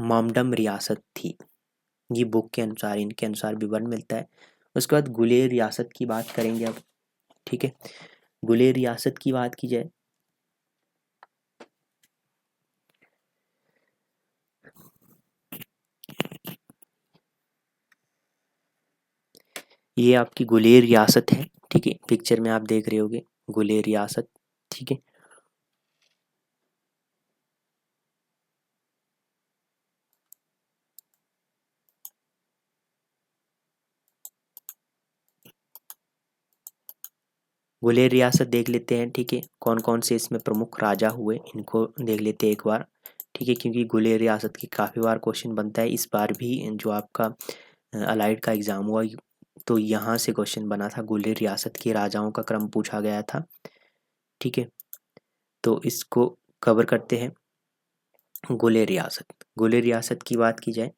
मामडम रियासत थी। ये बुक के अनुसार, इनके अनुसार विवरण मिलता है। उसके बाद गुलेर रियासत की बात करेंगे अब। ठीक है। गुलेर रियासत की बात की जाए ये आपकी गुलेर रियासत है। ठीक है। पिक्चर में आप देख रहे होगे गुलेर रियासत। ठीक है। गुलेर रियासत देख लेते हैं। ठीक है। कौन कौन से इसमें प्रमुख राजा हुए इनको देख लेते हैं एक बार। ठीक है। क्योंकि गुलेर रियासत की काफ़ी बार क्वेश्चन बनता है। इस बार भी जो आपका अलाइड का एग्ज़ाम हुआ तो यहाँ से क्वेश्चन बना था, गुलेर रियासत के राजाओं का क्रम पूछा गया था। ठीक है। तो इसको कवर करते हैं। गुलेर रियासत की बात की जाए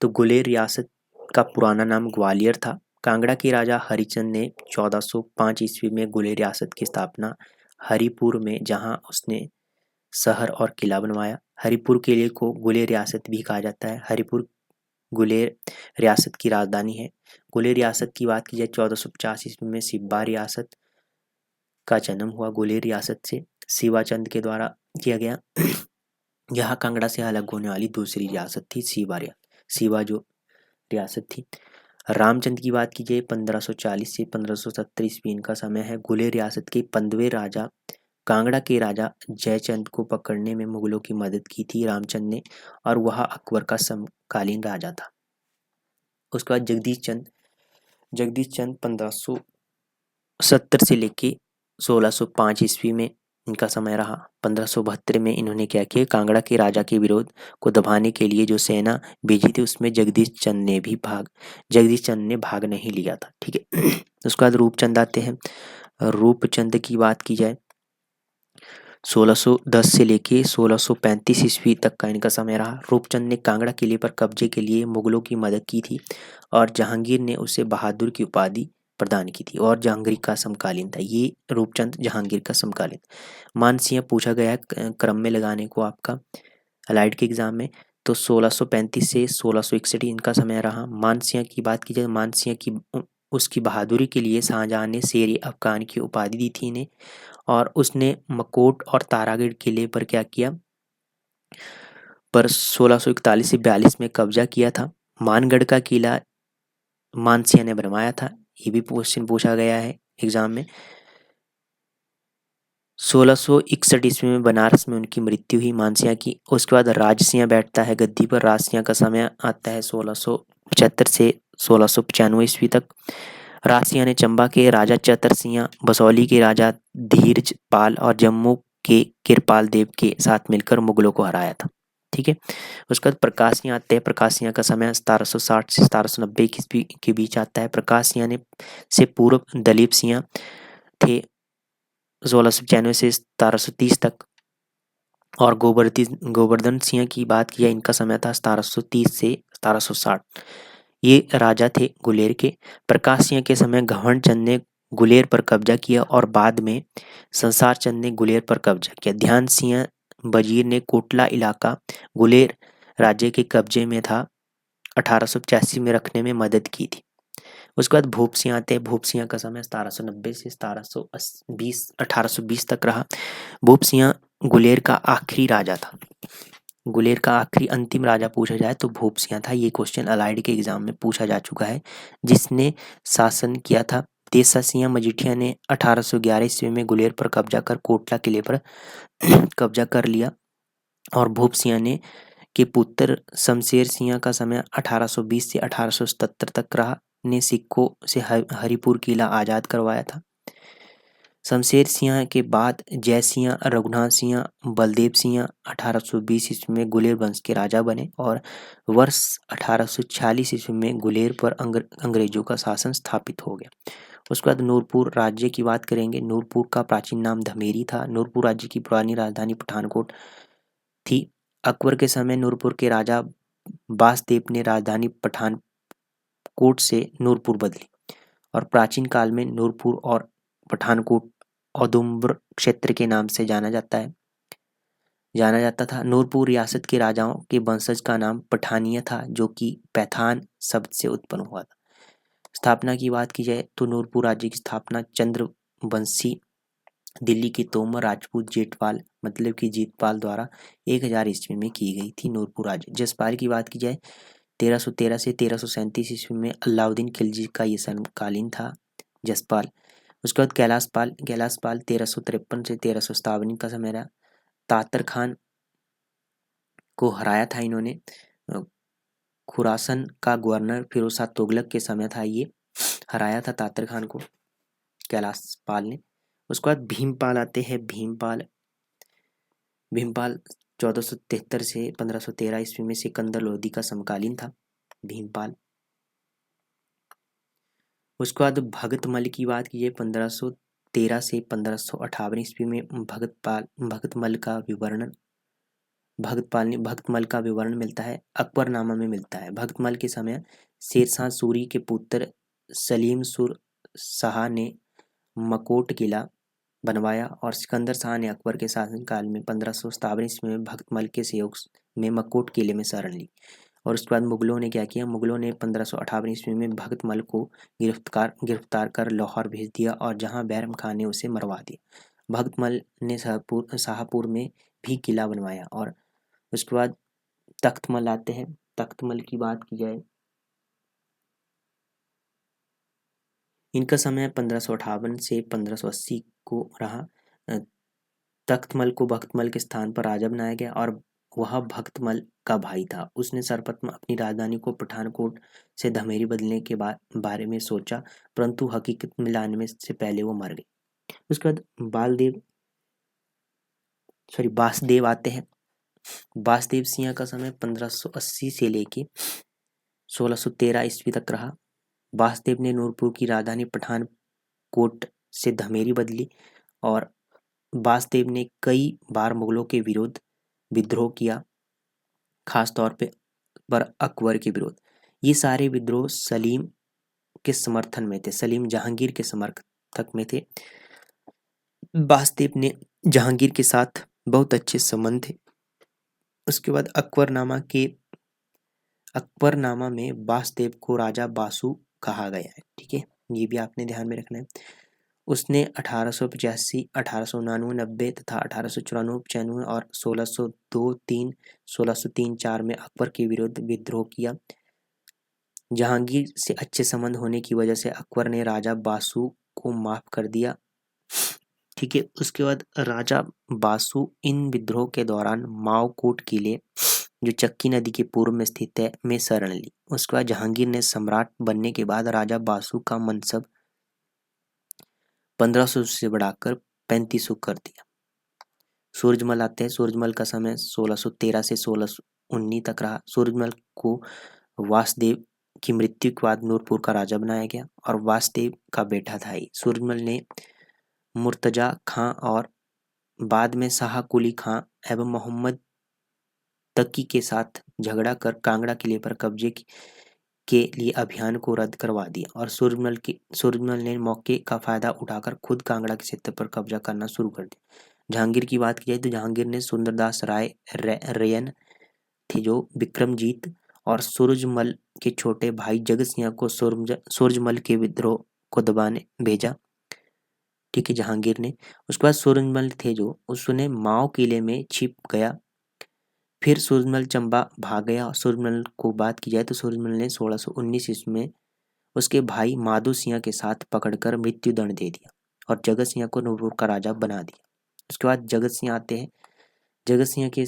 तो गुलेर रियासत का पुराना नाम ग्वालियर था। कांगड़ा के राजा हरिचंद ने 1405 ईस्वी में गुलेर रियासत की स्थापना हरिपुर में, जहां उसने शहर और किला बनवाया। हरिपुर किले को गुलेर रियासत भी कहा जाता है। हरिपुर गुलेर रियासत की राजधानी है। गुलेर रियासत की बात की जाए 1450 ईस्वी में सिब्बा रियासत का जन्म हुआ। गुलेर रियासत से शिवा चंद के द्वारा किया गया। यह कांगड़ा से अलग होने वाली दूसरी रियासत थी शिवा जो रियासत थी। रामचंद की बात की जाए 1540 से 1570 ईस्वी इनका समय है। गुलेर रियासत के 15वें राजा कांगड़ा के राजा जयचंद को पकड़ने में मुगलों की मदद की थी रामचंद ने, और वह अकबर का समकालीन राजा था। उसके बाद जगदीश चंद 1570 से लेके 1605 ईस्वी में इनका समय रहा। 1572 में इन्होंने क्या किया, कांगड़ा के राजा के विरोध को दबाने के लिए जो सेना भेजी थी उसमें जगदीश चंद ने भाग नहीं लिया था। ठीक है। उसके बाद रूपचंद आते हैं। रूपचंद की बात की जाए 1610 से लेके 1635 ईस्वी तक का इनका समय रहा। रूपचंद ने कांगड़ा किले पर कब्जे के लिए मुगलों की मदद की थी और जहांगीर ने उसे बहादुर की उपाधि प्रदान की थी, और जहांगीर का समकालीन था। ये रूपचंद जहांगीर का समकालीन। मानसिंह पूछा गया है क्रम में लगाने को आपका अलाइड के एग्जाम में, तो 1635 से 1661 इनका समय रहा। मानसिंह की बात की जाए, मानसिंह की उसकी बहादुरी के लिए शाहजहां ने शेर अफगान की उपाधि दी थी इन्हें, और उसने मकोट और तारागढ़ किले पर क्या किया, पर 1641 से 42 में कब्जा किया था। मानगढ़ का किला मानसिंह ने बनवाया था। ये भी क्वेश्चन पूछा गया है एग्जाम में। 1661 ईस्वी में बनारस में उनकी मृत्यु हुई मानसिंह की। उसके बाद राजसिंह बैठता है गद्दी पर। राजसिंह का समय आता है 1675 से 1695 ईस्वी तक। राजसिंह ने चंबा के राजा चतर सिंह, बसौली के राजा धीरज पाल और जम्मू के किरपाल देव के साथ मिलकर मुगलों को हराया था। ठीक है। उसके बाद प्रकाश सिंह आते हैं। प्रकाश सिंह का समय 1760 से 1790 के बीच आता है। प्रकाश सिंह ने से पूर्व दलीप सिंह थे 1695 से 1730 तक। और गोवर्धन सिंह की बात किया, इनका समय था 1730 से 1760। ये राजा थे गुलेर के। प्रकाश सिंह के समय घमंड चंद ने गुलेर पर कब्जा किया और बाद में संसार चंद ने गुलेर पर कब्जा किया। ध्यान सिंह वजीर ने कोटला इलाका गुलेर राज्य के कब्जे में था 1885 में रखने में मदद की थी। उसके बाद भूप सिंह आते हैं। भूप सिंह का समय 1790 से 1820 तक रहा। भूप सिंह गुलेर का आखिरी राजा था। गुलेर का आखिरी अंतिम राजा पूछा जाए तो भूप सिंह था। ये क्वेश्चन अलाइड के एग्जाम में पूछा जा चुका है। जिसने शासन किया था, तेसा सिंह मजीठिया ने 1811 ईस्वी में गुलेर पर कब्जा कर कोटला किले पर कब्जा कर लिया। और भूप सिंह ने के पुत्र शमशेर सिंह का समय 1820 से 1877 तक रहा। ने सिक्कों से हरिपुर किला आज़ाद करवाया था। शमशेर सिंह के बाद जय सिंह, रघुनाथ सिंह, बलदेव सिंह 1820 ईस्वी में गुलेर वंश के राजा बने और वर्ष 1846 ईस्वी में गुलेर पर अंग्रेजों का शासन स्थापित हो गया। उसके बाद नूरपुर राज्य की बात करेंगे। नूरपुर का प्राचीन नाम धमेरी था। नूरपुर राज्य की पुरानी राजधानी पठानकोट थी। अकबर के समय नूरपुर के राजा बासदेव ने राजधानी पठानकोट से नूरपुर बदली और प्राचीन काल में नूरपुर और पठानकोट औदुंबर क्षेत्र के नाम से जाना जाता था। नूरपुर रियासत के राजाओं के वंशज का नाम पठानिया था, जो कि पैठान शब्द से उत्पन्न हुआ था। स्थापना की बात की जाए तो नूरपुर राज्य की स्थापना चंद्रवंशी दिल्ली के तोमर राजपूत जेठपाल मतलब कि जीतपाल द्वारा 1000 ईस्वी में की गई थी। नूरपुर राज्य जसपाल की बात की जाए 1313 से 1337 ईस्वी में अलाउद्दीन खिलजी का ये समकालीन था जसपाल। उसके बाद कैलाशपाल 1353 से 1357 का समय रहा। तातर खान को हराया था इन्होंने। खुरासन का गवर्नर फिरोज शाह तुगलक के समय था, ये हराया था तातर खान को कैलाशपाल ने। उसके बाद भीमपाल आते हैं। भीमपाल 1473 से 1513 ईस्वी में सिकंदर लोदी का समकालीन था भीमपाल। उसके बाद भगतमल की बात कीजिए 1513 से 1558 ईस्वी में भगतमल का विवरण मिलता है, अकबरनामा में मिलता है। भगतमल के समय शेरशाह सूरी के पुत्र सलीम सुर शाह ने मकोट किला बनवाया और सिकंदर शाह ने अकबर के शासनकाल में 1557 ईस्वी में भगतमल के सहयोग में मकोट किले में शरण ली। और उसके बाद मुगलों ने क्या किया, मुगलों ने 1558 ईस्वी में भगतमल को गिरफ्तार कर लाहौर भेज दिया और जहां बैरम खान ने उसे मरवा दिया। भगतमल ने शाहपुर में भी किला बनवाया। और उसके बाद तख्तमल आते हैं। तख्तमल की बात की जाए इनका समय 1558 से 1580 को रहा। तख्तमल को भक्तमल के स्थान पर राजा बनाया गया और वह भक्तमल का भाई था। उसने सर्वप्रथम अपनी राजधानी को पठानकोट से धमेरी बदलने के बारे में सोचा, परंतु हकीकत में लाने से पहले वो मर गए। उसके बाद वासुदेव आते हैं। वासुदेव सिंह का समय 1580 से लेके 1613 ईस्वी तक रहा। वासुदेव ने नूरपुर की राजधानी पठानकोट से धमेरी बदली और वासुदेव ने कई बार मुगलों के विरुद्ध विद्रोह किया, खास तौर पर अकबर के विरुद्ध। ये सारे विद्रोह सलीम के समर्थन में थे, सलीम जहांगीर के समर्थक में थे। वासुदेव ने जहांगीर के साथ बहुत अच्छे संबंध थे। उसके बाद अकबरनामा में वासुदेव को राजा बासु कहा गया है, ठीक है, ये भी आपने ध्यान में रखना है। उसने 1885, 1899, 90 तथा 1894, 95 और 1602-3, 1603-4 में अकबर के विरुद्ध विद्रोह किया। जहांगीर से अच्छे संबंध होने की वजह से अकबर ने राजा बासु को माफ कर दिया, ठीक है। उसके बाद राजा बासु इन विद्रोह के दौरान माओकोट किले जो चक्की नदी के पूर्व में स्थित है में शरण ली। उसके बाद जहांगीर ने सम्राट बनने के बाद राजा बासु का मनसब 1500 से बढ़ाकर 3500 कर दिया। सूरजमल आते हैं। सूरजमल का समय 1613 से 1619 तक रहा। सूरजमल को वासुदेव की मृत्यु के बाद नूरपुर का राजा बनाया गया और वासुदेव का बेटा था ये। सूरजमल ने मुर्तजा खां और बाद में शाह कुली खां एवं मोहम्मद तकी के साथ झगड़ा कर कांगड़ा किले पर कब्जे के लिए अभियान को रद्द करवा दिया और सूरजमल ने मौके का फायदा उठाकर खुद कांगड़ा के क्षेत्र पर कब्जा करना शुरू कर दिया। जहांगीर की बात की जाए तो जहांगीर ने सुंदरदास राय रेयन थे जो विक्रमजीत और सूरजमल के छोटे भाई जगत सिंह को सूरजमल के विद्रोह को दबाने भेजा। ठीक है, जहांगीर ने। उसके बाद सूरजमल थे जो उसने माओ किले में छिप गया। फिर सूरजमल चंबा भाग गया। सूरजमल को बात की जाए तो सूरजमल ने 1619 ईस्वी में उसके भाई माधो सिंह के साथ पकड़कर मृत्युदंड दे दिया और जगत सिंह को नूरपुर का राजा बना दिया। उसके बाद जगत सिंह आते हैं। जगत सिंह की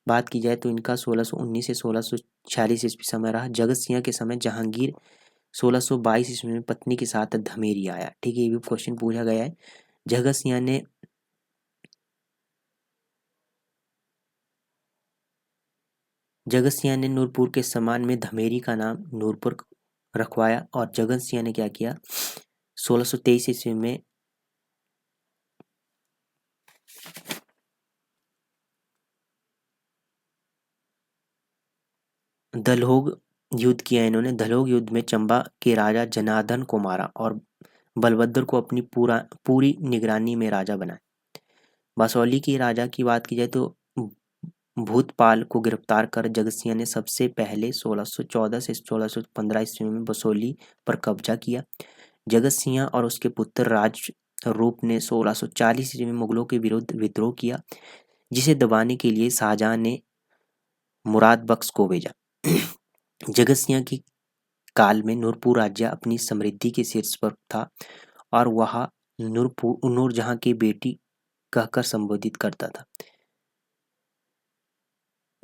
बात की जाए तो इनका 1619 से 1646 ईस्वी समय रहा। जगत सिंह के समय जहांगीर 1622 ईस्वी में पत्नी के साथ धमेरी आया। ठीक है, ये भी क्वेश्चन पूछा गया है। जगत सिंह ने नूरपुर के सम्मान में धमेरी का नाम नूरपुर रखवाया और जगत सिंह ने क्या किया, 1623 ईस्वी में दलहोग युद्ध किया। इन्होंने दलहोग युद्ध में चंबा के राजा जनार्दन को मारा और बलभद्र को अपनी पूरी निगरानी में राजा बनाया। बसौली की राजा की बात की जाए तो भूतपाल को गिरफ्तार कर जगत सिंह ने सबसे पहले 1614 से 1615 ईस्वी में बसौली पर कब्जा किया। जगत सिंह और उसके पुत्र राजरूप ने 1640 ईस्वी में मुगलों के विरुद्ध विद्रोह किया, जिसे दबाने के लिए शाहजहां ने मुराद बख्श को भेजा। जगत सिंह की काल में नूरपुर राज्य अपनी समृद्धि के शीर्ष पर था और वह नूरजहां की बेटी कहकर संबोधित करता था।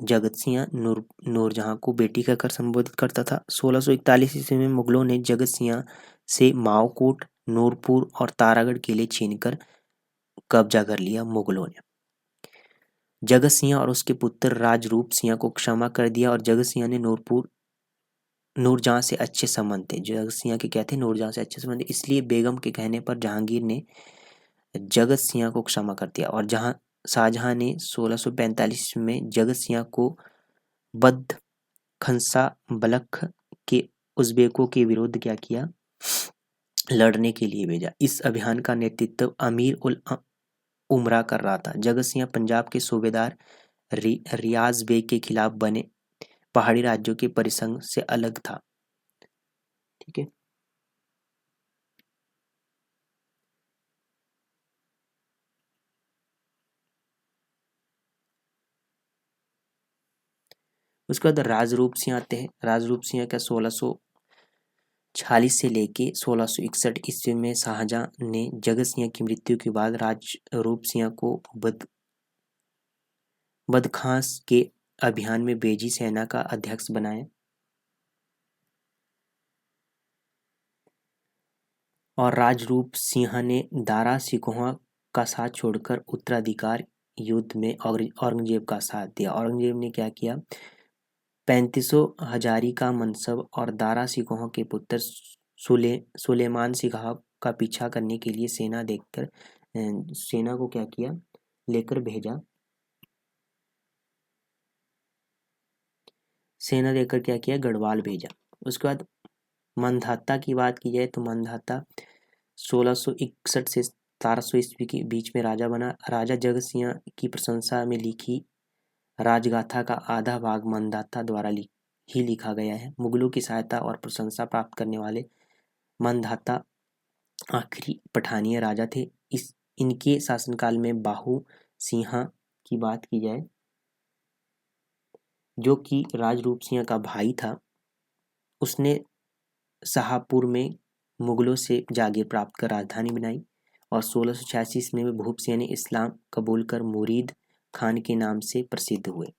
जगत सिंह नूरजहां को बेटी कहकर संबोधित करता था। 1641 ईस्वी में मुगलों ने जगत सिंह से माओकोट, नूरपुर और तारागढ़ किले छीनकर कब्जा कर लिया। मुगलों ने जगत सिंह और उसके पुत्र राजरूप सिंह को क्षमा कर दिया और जगत सिंह ने नूरजहां से अच्छे संबंध थे। जगत सिंह के क्या थे, नूरजहां से अच्छे संबंध थे, इसलिए बेगम के कहने पर जहांगीर ने जगत सिंह को क्षमा कर दिया और शाहजहां ने 1645 में जगत सिंह को बद्द खंसा बलख के उज़्बेकों के विरुद्ध क्या किया, लड़ने के लिए भेजा। इस अभियान का नेतृत्व अमीर उल उमरा कर रहा था। जगत सिंह पंजाब के सूबेदार रियाज बेग के खिलाफ बने पहाड़ी राज्यों के परिसंघ से अलग था। ठीक है, उसके बाद राजरूप सिंह आते हैं। राजरूप सिंह का 1646 से लेके 1661 ईस्वी में शाहजहां ने जगत सिंह की मृत्यु के बाद राजरूप सिंह को बदखास के अभियान में बेजी सेना का अध्यक्ष बनाया और राजरूप सिंह ने दारा सिकोहा का साथ छोड़कर उत्तराधिकार युद्ध में औरंगजेब का साथ दिया। औरंगजेब ने क्या किया, 3500 हजारी का मनसब और दारा सिकोहा के पुत्र सुलेमान सिकोहा का पीछा करने के लिए सेना को क्या किया, लेकर भेजा। सेना लेकर क्या किया, गढ़वाल भेजा। उसके बाद मंधाता की बात की जाए तो मंधाता 1661 से 1700 ईस्वी के बीच में राजा बना। राजा जगत सिंह की प्रशंसा में लिखी राजगाथा का आधा भाग मंधाता द्वारा ही लिखा गया है। मुगलों की सहायता और प्रशंसा प्राप्त करने वाले मंधाता आखिरी पठानिया राजा थे। इनके शासनकाल में बाहू सिंह की बात की जाए जो कि राजरूप सिंह का भाई था, उसने शाहपुर में मुगलों से जागीर प्राप्त कर राजधानी बनाई और 1686 में भूप सिंह ने इस्लाम कबूल कर मुरीद खान के नाम से प्रसिद्ध हुए।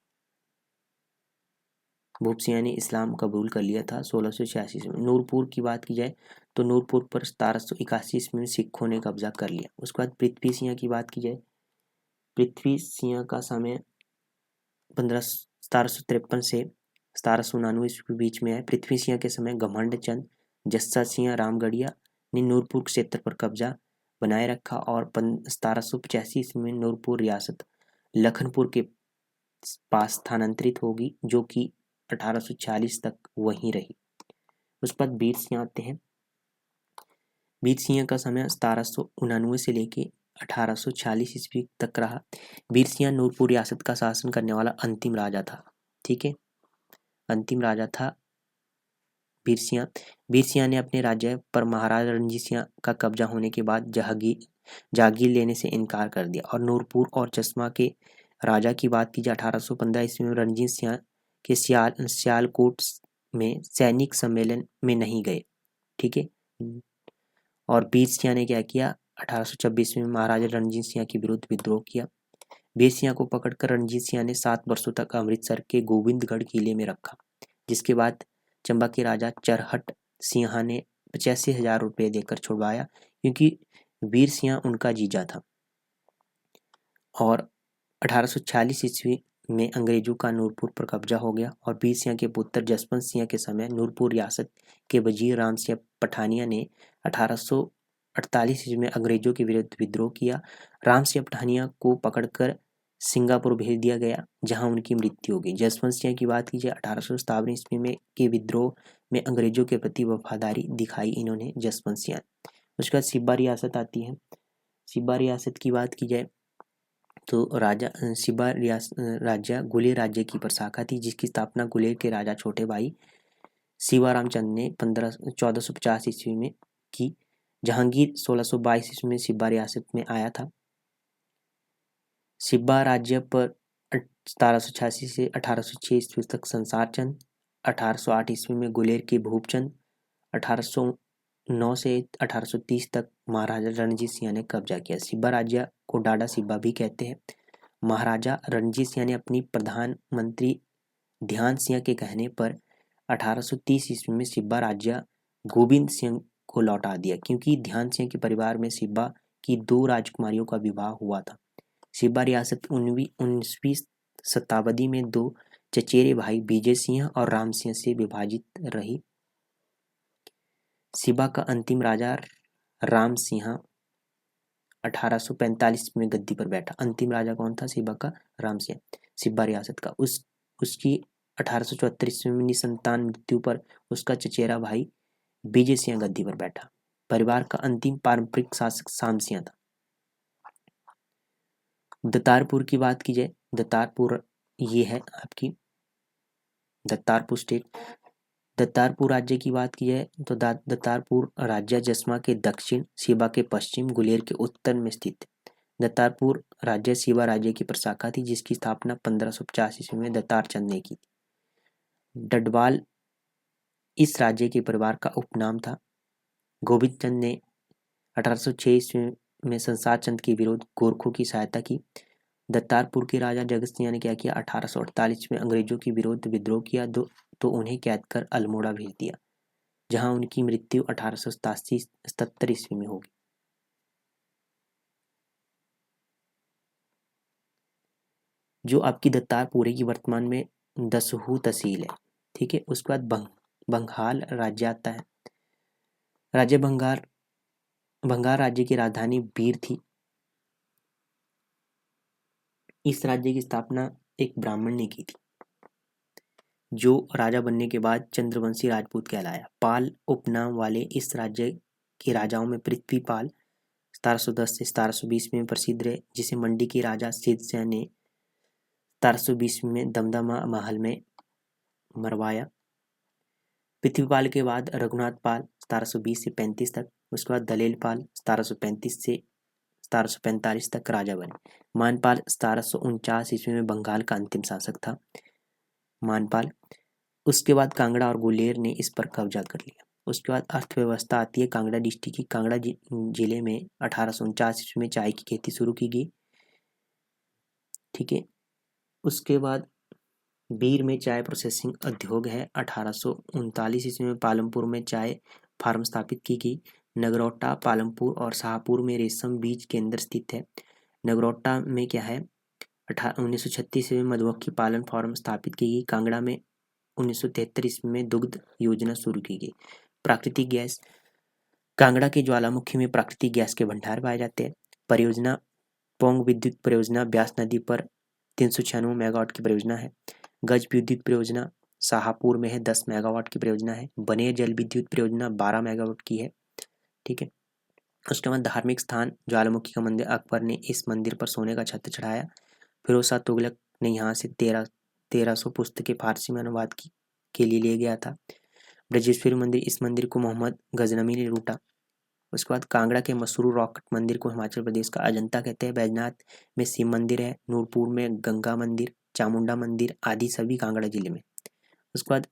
भूप सिंह ने इस्लाम कबूल कर लिया था 1686 में। नूरपुर की बात की जाए तो नूरपुर पर 1781 में सिखों ने कब्जा कर लिया। उसके बाद पृथ्वी सिंह की बात की जाए पृथ्वी सिंह का समय 1753 से 1799 ईस्वी के बीच में है। पृथ्वी सिंह के समय घमंड चंद जस्सा सिंह रामगढ़िया ने नूरपुर क्षेत्र पर कब्जा बनाए रखा और 1785 ईस्वी में नूरपुर रियासत लखनपुर के पास स्थानांतरित होगी, जो कि 1846 तक वहीं रही। उसके बाद वीर सिंह आते हैं। वीर सिंह का समय 1799 से लेके 1846 ईस्वी तक रहा। वीर सिंह नूरपुर रियासत का शासन करने वाला अंतिम राजा था। ठीक है, अंतिम राजा था वीर सिंह। वीर सिंह ने अपने राज्य पर महाराजा रणजीत सिंह का कब्जा होने के बाद जागीर लेने से इनकार कर दिया और नूरपुर और चश्मा के राजा की बात की जाए 1815 ईस्वी में रणजीत सिंह के सियालकोट में सैनिक सम्मेलन में नहीं गए। ठीक है, और वीर सिंह ने क्या किया, 1826 में महाराजा रणजीत सिंह के विरुद्ध विद्रोह किया। वीर सिंह को पकड़कर रणजीत सिंह ने 7 वर्षों तक अमृतसर के गोविंदगढ़ किले में रखा, जिसके बाद चंबा के राजा चरहट सिंह ने 85,000 रुपये देकर छुड़वाया, क्योंकि वीर सिंह उनका जीजा था। और 1846 ईस्वी में अंग्रेजों का नूरपुर पर कब्जा हो गया और वीर सिंह के पुत्र जसवंत सिंह के समय नूरपुर रियासत के वजीर राम सिंह पठानिया ने 1848 ईस्वी में अंग्रेजों के विरुद्ध विद्रोह किया। राम सिंह पठानिया को पकड़कर सिंगापुर भेज दिया गया, जहां उनकी मृत्यु हो गई। जसवंत सिंह की बात कीजिए 1857 ईस्वी में के विद्रोह में अंग्रेजों के प्रति वफादारी दिखाई इन्होंने जसवंत सिंह। उसके बाद सिब्बा रियासत आती है। सिब्बा रियासत की बात की जाए तो सिब्बा राज्य गुलेर राज्य की प्रशाखा थी, जिसकी स्थापना गुलेर के राजा छोटे भाई शिवाराम चंद ने 1450 ईस्वी में की। जहांगीर 1622 ईस्वी में सिब्बा रियासत में आया था। सिब्बा राज्य पर 1786 से 1806 ईस्वी तक संसार चंद, 1808 ईस्वी में गुलेर के भूपचंद, 1809 से 1830 तक महाराजा रणजीत सिंह ने कब्जा किया। सिब्बा राज्य को डाडा सिब्बा भी कहते हैं। महाराजा रणजीत सिंह ने अपनी प्रधानमंत्री ध्यान सिंह के कहने पर 1830 ईस्वी में सिब्बा राज्य गोविंद सिंह को लौटा दिया, क्योंकि ध्यान सिंह के परिवार में सिब्बा की 2 राजकुमारियों का विवाह हुआ था। सिब्बा रियासत 19वीं शताब्दी में 2 चचेरे भाई विजय सिंह और राम सिंह से विभाजित रही। सिब्बा का अंतिम राजा राम सिंह 1845 में गद्दी पर बैठा। अंतिम राजा कौन था सिब्बा का? राम सिंह, सिब्बा रियासत का। उसकी 1874 ईस्वी में निसंतान मृत्यु पर उसका चचेरा भाई विजय सिंह गद्दी पर बैठा। परिवार का अंतिम पारंपरिक शासक शाम सिंह था। दत्तारपुर की बात की जाए, दत्तारपुर ये है आपकी दत्तारपुर स्टेट। दत्तारपुर राज्य की बात की जाए तो दत्तारपुर राज्य जसमा के दक्षिण, सिबा के पश्चिम, गुलेर के उत्तर में स्थित है। दत्तारपुर राज्य सिबा राज्य की प्रशाखा थी, जिसकी स्थापना 1550 ईस्वी में दत्तार चंद ने की थी। डडवाल इस राज्य के परिवार का उपनाम था। गोविंद चंद ने 1806 ईस्वी में संसार चंद के विरुद्ध गोरखों की सहायता की। दत्तारपुर के राजा जगत सिंह ने क्या किया, 1848 में अंग्रेजों के विरुद्ध विद्रोह किया तो उन्हें कैद कर अल्मोड़ा भेज दिया, जहां उनकी मृत्यु 1877 ईस्वी में होगी। जो आपकी दत्तारपुर की वर्तमान में दसहू तहसील है। ठीक है, उसके बाद बंगाल राज्य आता है। राज्य बंगाल राज्य की राजधानी बीर थी। इस राज्य की स्थापना एक ब्राह्मण ने की थी, जो राजा बनने के बाद चंद्रवंशी राजपूत कहलाया। पाल उपनाम वाले इस राज्य के राजाओं में पृथ्वीपाल 1710 से 1720 में प्रसिद्ध रहे, जिसे मंडी के राजा सिद्धसेन ने 1720 में दमदमा महल में मरवाया। पृथ्वीपाल के बाद रघुनाथ पाल 1720 से 35 तक, उसके बाद दलेल पाल 1735 से 1745 तक राजा बने। मानपाल 1749 ईस्वी में बंगाल का अंतिम शासक था। मानपाल, उसके बाद कांगड़ा और गुलेर ने इस पर कब्जा कर लिया। उसके बाद अर्थव्यवस्था आती है कांगड़ा डिस्ट्रिक्ट की। कांगड़ा जिले में 1849 ईस्वी में चाय की खेती शुरू की गई। ठीक है, उसके बाद बीर में चाय प्रोसेसिंग उद्योग है। 1839 ईस्वी में पालमपुर में चाय फार्म स्थापित की गई। नगरोटा, पालमपुर और शाहपुर में रेशम बीज केंद्र स्थित है। नगरोटा में क्या है 1936 में मधुमक्खी पालन फार्म स्थापित की गई। कांगड़ा में 1973 ईस्वी में दुग्ध योजना शुरू की गई। प्राकृतिक गैस, कांगड़ा के ज्वालामुखी में प्राकृतिक गैस के भंडार पाए जाते हैं। परियोजना पोंग विद्युत परियोजना ब्यास नदी पर 396 मेगावाट की परियोजना है। गज विद्युत परियोजना शाहपुर में है, 10 मेगावाट की परियोजना है। बनेर जल विद्युत परियोजना 12 मेगावाट की है। ठीक है। उसके बाद धार्मिक स्थान ज्वालामुखी का मंदिर, अकबर ने इस मंदिर पर सोने का छत्र चढ़ाया। फिरोज शाह तुगलक ने यहाँ से 1300 पुस्तकें फारसी में अनुवाद के लिए ले गया था। ब्रजेश्वरी मंदिर, इस मंदिर को मोहम्मद गजनवी ने लूटा। उसके बाद कांगड़ा के मशहूर रॉकेट मंदिर को हिमाचल प्रदेश का अजंता कहते हैं। बैजनाथ में शिव मंदिर है। नूरपुर में गंगा मंदिर, चामुंडा मंदिर आदि सभी कांगड़ा जिले में। उसके बाद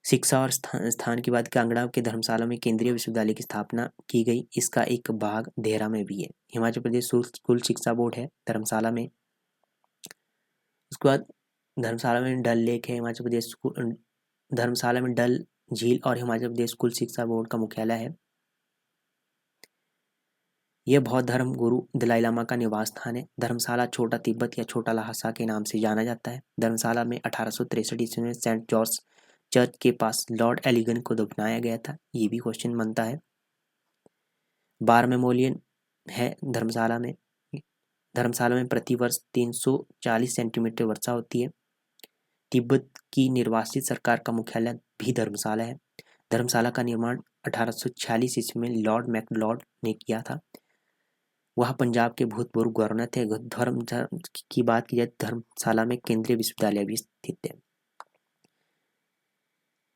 शिक्षा और स्थान की बात, कांगड़ा के धर्मशाला में केंद्रीय विश्वविद्यालय की स्थापना की गई। इसका एक भाग देहरा में भी है। हिमाचल प्रदेश स्कूल शिक्षा बोर्ड है धर्मशाला में। उसके बाद धर्मशाला में डल लेक है। हिमाचल प्रदेश धर्मशाला में डल झील और हिमाचल प्रदेश स्कूल शिक्षा बोर्ड का मुख्यालय है। यह बौद्ध धर्म गुरु दलाई लामा का निवास स्थान है। धर्मशाला छोटा तिब्बत या छोटा लहासा के नाम से जाना जाता है। धर्मशाला में 1863 ईस्वी में सेंट जॉर्ज चर्च के पास लॉर्ड एलिगन को दफनाया गया था। ये भी क्वेश्चन बनता है। बार मेमोरियल है धर्मशाला में। धर्मशाला में प्रतिवर्ष 340 सेंटीमीटर वर्षा होती है। तिब्बत की निर्वासित सरकार का मुख्यालय भी धर्मशाला है। धर्मशाला का निर्माण 1846 ईस्वी में लॉर्ड मैकडॉल्ड ने किया था। वह पंजाब के भूतपूर्व गवर्नर थे। धर्म की बात की जाए, धर्मशाला में केंद्रीय विश्वविद्यालय भी स्थित है।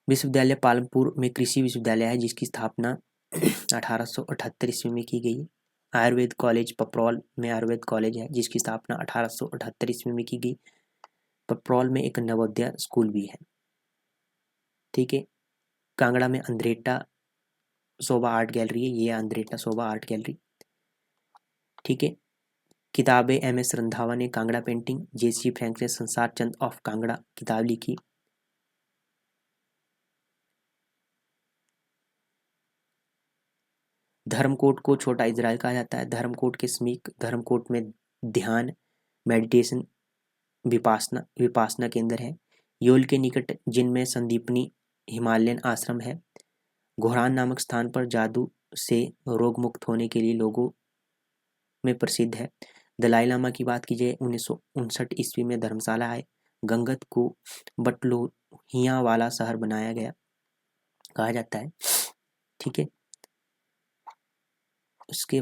विश्वविद्यालय पालमपुर में कृषि विश्वविद्यालय है, जिसकी स्थापना 1878 ईस्वी में की गई। आयुर्वेद कॉलेज पपरौल में आयुर्वेद कॉलेज है, जिसकी स्थापना 1878 ईस्वी में की गई। पपरौल में एक नवोदय स्कूल भी है। ठीक है। कांगड़ा में अंद्रेटा शोभा आर्ट गैलरी है। ये अंद्रेटा शोभा आर्ट गैलरी। ठीक है। किताबें, एम.एस. रंधावा ने कांगड़ा पेंटिंग, जे.सी. फ्रैंक ने संसार चंद ऑफ कांगड़ा किताब लिखी। धर्मकोट को छोटा इजराइल कहा जाता है। धर्मकोट के समीप धर्मकोट में ध्यान, मेडिटेशन, विपासना केंद्र है। योल के निकट जिनमें संदीपनी हिमालयन आश्रम है। घोरान नामक स्थान पर जादू से रोग मुक्त होने के लिए लोगों में प्रसिद्ध है। दलाई लामा की बात की जाए, 1959 ईस्वी में धर्मशाला आए। गंगत को बटलोहिया वाला शहर बनाया गया कहा जाता है। ठीक है। उसके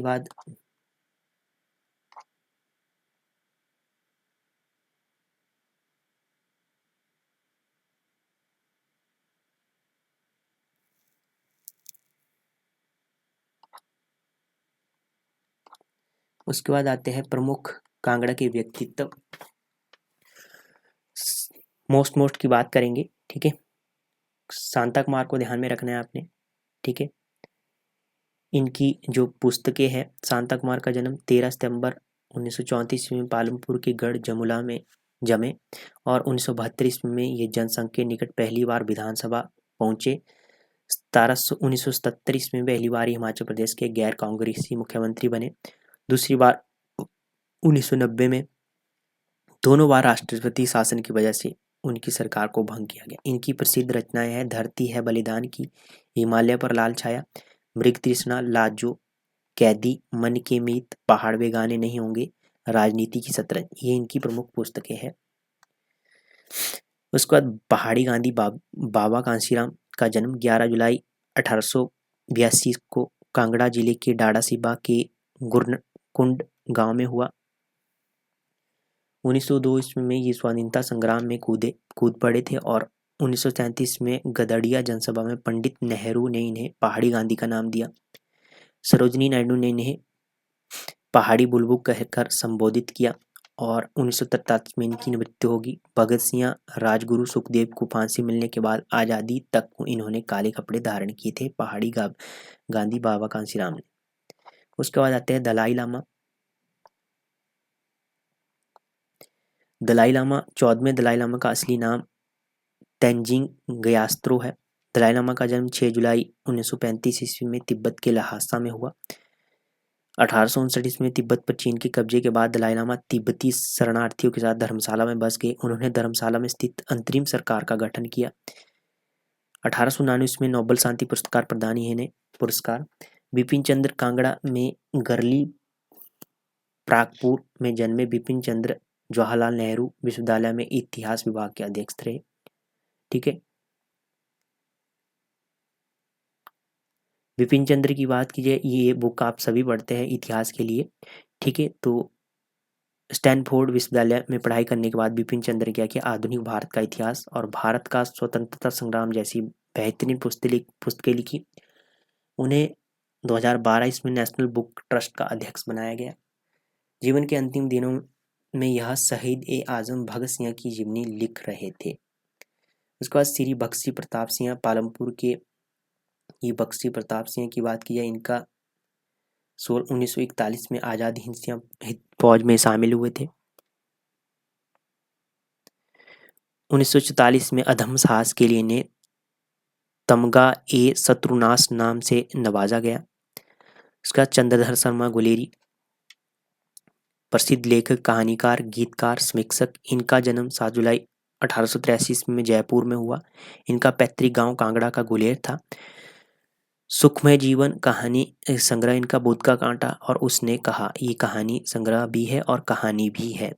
बाद आते हैं प्रमुख कांगड़ा के व्यक्तित्व। मोस्ट की बात करेंगे। ठीक है। शांता कुमार को ध्यान में रखना है आपने। ठीक है। इनकी जो पुस्तकें हैं, शांता कुमार का जन्म 13 सितंबर 1934 में पालमपुर के गढ़ जमुला में जमे और 1972 ईस्वी में ये जनसंघ के निकट पहली बार विधानसभा पहुंचे। 1977 ईस्वी में पहली बार हिमाचल प्रदेश के गैर कांग्रेसी मुख्यमंत्री बने। दूसरी बार 1990 में। दोनों बार राष्ट्रपति शासन की वजह से उनकी सरकार को भंग किया गया। इनकी प्रसिद्ध रचनाएं हैं धरती है बलिदान की, हिमालय पर लाल छाया, मृग तृष्णा, लाजो, कैदी, मन के मीत, पहाड़ वे गाने नहीं होंगे, राजनीति की शतरंज। ये इनकी प्रमुख पुस्तकें हैं। उसके बाद पहाड़ी गांधी बाबा कांसीराम का जन्म 11 जुलाई 1882 को कांगड़ा जिले के डाडासीबा के गुरकुंड गांव में हुआ। 1902 ईस्वी में ये स्वाधीनता संग्राम में कूद पड़े थे और 1937 में गदड़िया जनसभा में पंडित नेहरू ने इन्हें पहाड़ी गांधी का नाम दिया। सरोजनी नायडू ने इन्हें पहाड़ी बुलबुल कहकर संबोधित किया और 1943 में इनकी मृत्यु होगी। भगत सिंह, राजगुरु सुखदेव को फांसी मिलने के बाद आज़ादी तक इन्होंने काले कपड़े धारण किए थे, पहाड़ी गांधी बाबा कांसीराम ने। उसके बाद आते हैं दलाई लामा। दलाई लामा 14वें दलाई लामा का असली नाम तेंजिंग ग्यात्सो है। दलाई लामा का जन्म 6 जुलाई 1935 ईस्वी में तिब्बत के लहासा में हुआ। 1859 ईस्वी में तिब्बत पर चीन के कब्जे के बाद दलाई लामा तिब्बती शरणार्थियों के साथ धर्मशाला में बस गए। उन्होंने धर्मशाला में स्थित अंतरिम सरकार का गठन किया। 1899 ईस्वी में नोबेल शांति पुरस्कार प्रदान इन्हें पुरस्कार। बिपिन चंद्र कांगड़ा में गरली प्रागपुर में जन्मे बिपिन चंद्र जवाहरलाल नेहरू विश्वविद्यालय में इतिहास विभाग के अध्यक्ष थे। ठीक है, बिपिन चंद्र की बात की जाए, ये बुक आप सभी पढ़ते हैं इतिहास के लिए। ठीक है, तो स्टैनफोर्ड विश्वविद्यालय में पढ़ाई करने के बाद बिपिन चंद्र ने क्या किया, आधुनिक भारत का इतिहास और भारत का स्वतंत्रता संग्राम जैसी बेहतरीन पुस्तकें लिखी। उन्हें 2012 ईस्वी में नेशनल बुक ट्रस्ट का अध्यक्ष बनाया गया। जीवन के अंतिम दिनों में यह शहीद ए आजम भगत सिंह की जीवनी लिख रहे थे। उसके बाद श्री बख्शी प्रताप सिंह पालमपुर के, ये बख्शी प्रताप सिंह की बात की जाए, इनका 1941 में आज़ाद हिंद फौज में शामिल हुए थे। 1944 में अधम साहस के लिए इन्हें तमगा ए शत्रुनाश नाम से नवाजा गया। उसका चंद्रधर शर्मा गुलेरी, प्रसिद्ध लेखक, कहानीकार, गीतकार, समीक्षक। इनका जन्म 7 जुलाई 1883 ईस्वी में जयपुर में हुआ। इनका पैतृक गांव कांगड़ा का गुलेर था। सुखमय जीवन कहानी संग्रह इनका बुद्ध का कांटा और उसने कहा, ये कहानी संग्रह भी है और कहानी भी है।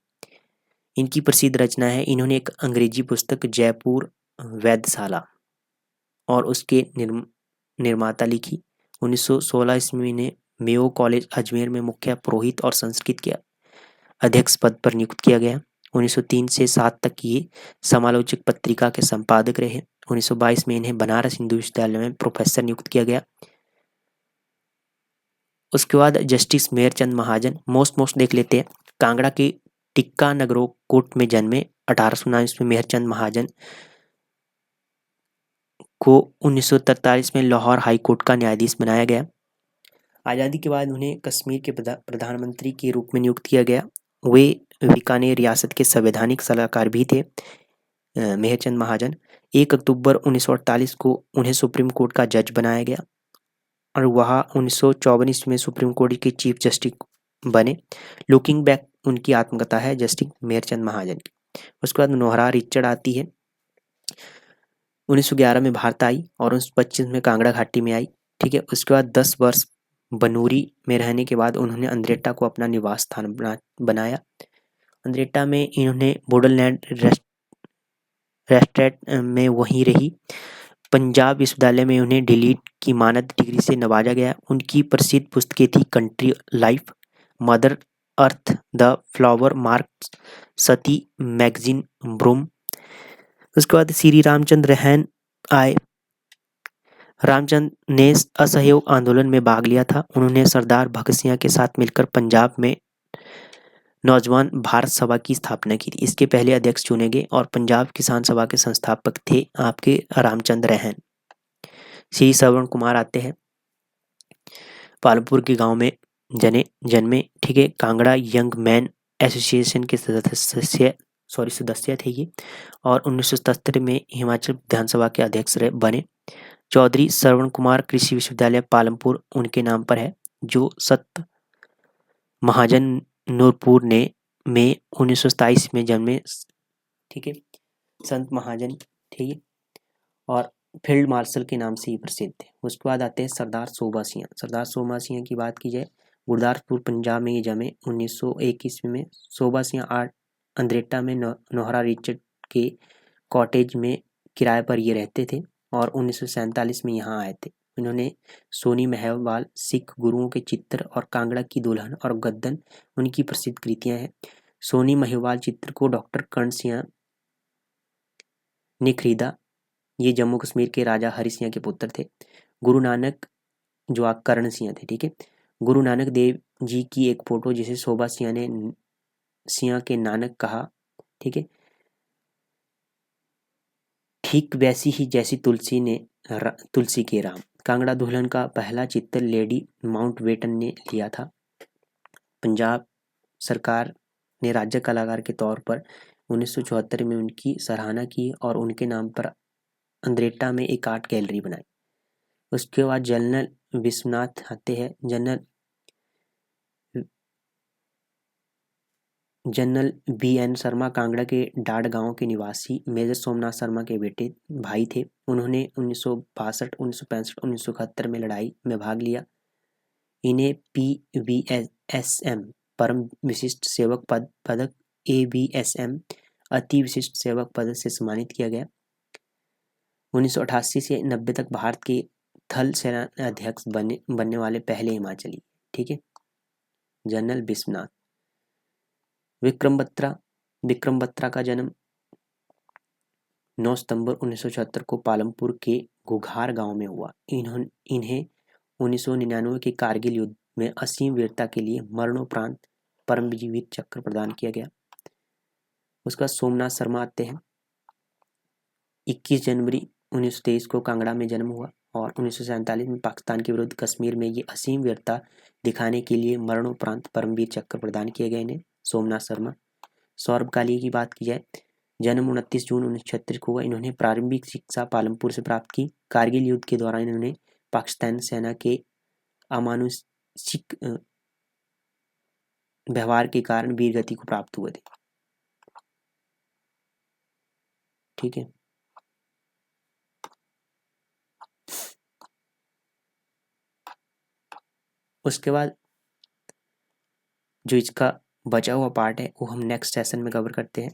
इनकी प्रसिद्ध रचना है, इन्होंने एक अंग्रेजी पुस्तक जयपुर वेधशाला और उसके निर्माता लिखी। 1916 ईस्वी में मेयो कॉलेज अजमेर में मुख्य पुरोहित और संस्कृत के अध्यक्ष पद पर नियुक्त किया गया। 1903 से 7 तक ये समालोचक पत्रिका के संपादक रहे। 1922 में इन्हें बनारस हिंदू विश्वविद्यालय में प्रोफेसर नियुक्त किया गया। उसके बाद जस्टिस मेहरचंद महाजन, मोस्ट देख लेते हैं। कांगड़ा के टिक्का नगरोकोट में जन्मे। 1819 में मेहरचंद महाजन को 1943 में लाहौर हाई कोर्ट का न्यायाधीश बनाया गया। आज़ादी के बाद उन्हें कश्मीर के प्रधानमंत्री के रूप में नियुक्त किया गया। वे बीकानेर रियासत के संवैधानिक सलाहकार भी थे। मेहरचंद महाजन 1 अक्टूबर 1948 को उन्हें सुप्रीम कोर्ट का जज बनाया गया और वह 1954 में सुप्रीम कोर्ट के चीफ जस्टिस बने। लुकिंग बैक उनकी आत्मकथा है जस्टिस मेहरचंद महाजन की। उसके बाद नोहरा रिचर्ड आती है। 1911 में भारत आई और 1925 में कांगड़ा घाटी में आई। ठीक है, उसके बाद 10 वर्ष बनूरी में रहने के बाद उन्होंने अंद्रेटा को अपना निवास स्थान बनाया। अंद्रेटा में इन्होंने बोडोलैंड रेस्ट्रेट में वहीं रही। पंजाब विश्वविद्यालय में उन्हें डिलीट की मानद डिग्री से नवाजा गया। उनकी प्रसिद्ध पुस्तकें थी country life, mother earth, the flower marks, Sati magazine, broom. उसके बाद श्री रामचंद्र रहन आए। रामचंद ने असहयोग आंदोलन में भाग लिया था। उन्होंने सरदार भगत सिंह के साथ मिलकर पंजाब में नौजवान भारत सभा की स्थापना की थी। इसके पहले अध्यक्ष चुने गए और पंजाब किसान सभा के संस्थापक थे आपके रामचंद्र रहन। श्री श्रवण कुमार आते हैं, पालमपुर के गांव में जन्मे। ठीक है, कांगड़ा यंग मैन एसोसिएशन के सदस्य थे ये और 1977 में हिमाचल विधानसभा के अध्यक्ष बने। चौधरी श्रवण कुमार कृषि विश्वविद्यालय पालमपुर उनके नाम पर है, जो सत महाजन नूरपुर ने में 1927 में जन्मे। ठीक है, संत महाजन थे और फील्ड मार्शल के नाम से ही प्रसिद्ध थे। उसके बाद आते हैं सरदार सोभा सिंह। सरदार सोभा सिंह की बात की जाए, गुरदासपुर पंजाब में ये जमे। 1901 ईस्वी में सोभा सिंह अंद्रेटा में नोहरा रिचर्ड के कॉटेज में किराए पर ये रहते थे और 1947 में यहाँ आए थे। इन्होंने सोनी महलवाल, सिख गुरुओं के चित्र और कांगड़ा की दुल्हन और गद्दन उनकी प्रसिद्ध कृतियां हैं। सोनी महिवाल चित्र को डॉक्टर कर्ण सिंह ने खरीदा। ये जम्मू कश्मीर के राजा हरि सिंह के पुत्र थे। गुरु नानक जो कर्ण सिंह थे। ठीक है, गुरु नानक देव जी की एक फोटो जिसे शोभा सिंह ने सिंह के नानक कहा। ठीक है, ठीक वैसी ही जैसी तुलसी के राम। कांगड़ा दुल्हन का पहला चित्र लेडी माउंटबेटन ने लिया था। पंजाब सरकार ने राज्य कलाकार के तौर पर 1974 में उनकी सराहना की और उनके नाम पर अंद्रेटा में एक आर्ट गैलरी बनाई। उसके बाद जनरल विश्वनाथ आते हैं। General general BN Sharma Kangra के डाड गांव के निवासी मेजर सोमनाथ शर्मा के बेटे भाई थे। उन्होंने 1962, 1965, 1971 में लड़ाई में भाग लिया। इन्हें PVSM परम विशिष्ट सेवक पदक, AVSM अति विशिष्ट सेवक पदक से सम्मानित किया गया। 1988 से 90 तक भारत के थल सेना अध्यक्ष बनने वाले पहले हिमाचली। ठीक है। जनरल बिस्वनाथ। विक्रम बत्रा का जन्म 9 सितंबर 1974 को पालमपुर के घुघार गांव में हुआ। इन्हें 1999 के कारगिल युद्ध में असीम वीरता के लिए मरणोपरांत परमवीर चक्र प्रदान किया गया। उसका सोमनाथ शर्मा आते हैं। 21 जनवरी 1923 को कांगड़ा में जन्म हुआ और 1947 में पाकिस्तान के विरुद्ध कश्मीर में ये असीम वीरता दिखाने के लिए मरणोपरांत परमवीर चक्र प्रदान किए गए इन्हें सोमनाथ शर्मा। सौरभ कालिया की बात की जाए, जन्म 29 जून 1936 को हुआ। इन्होंने प्रारंभिक शिक्षा पालमपुर से प्राप्त की। कारगिल युद्ध के दौरान इन्होंने पाकिस्तान सेना के अमानुषिक व्यवहार के कारण वीर गति को प्राप्त हुए थे। ठीक है। उसके बाद जो इसका बचा हुआ पार्ट है वो हम नेक्स्ट सेशन में कवर करते हैं।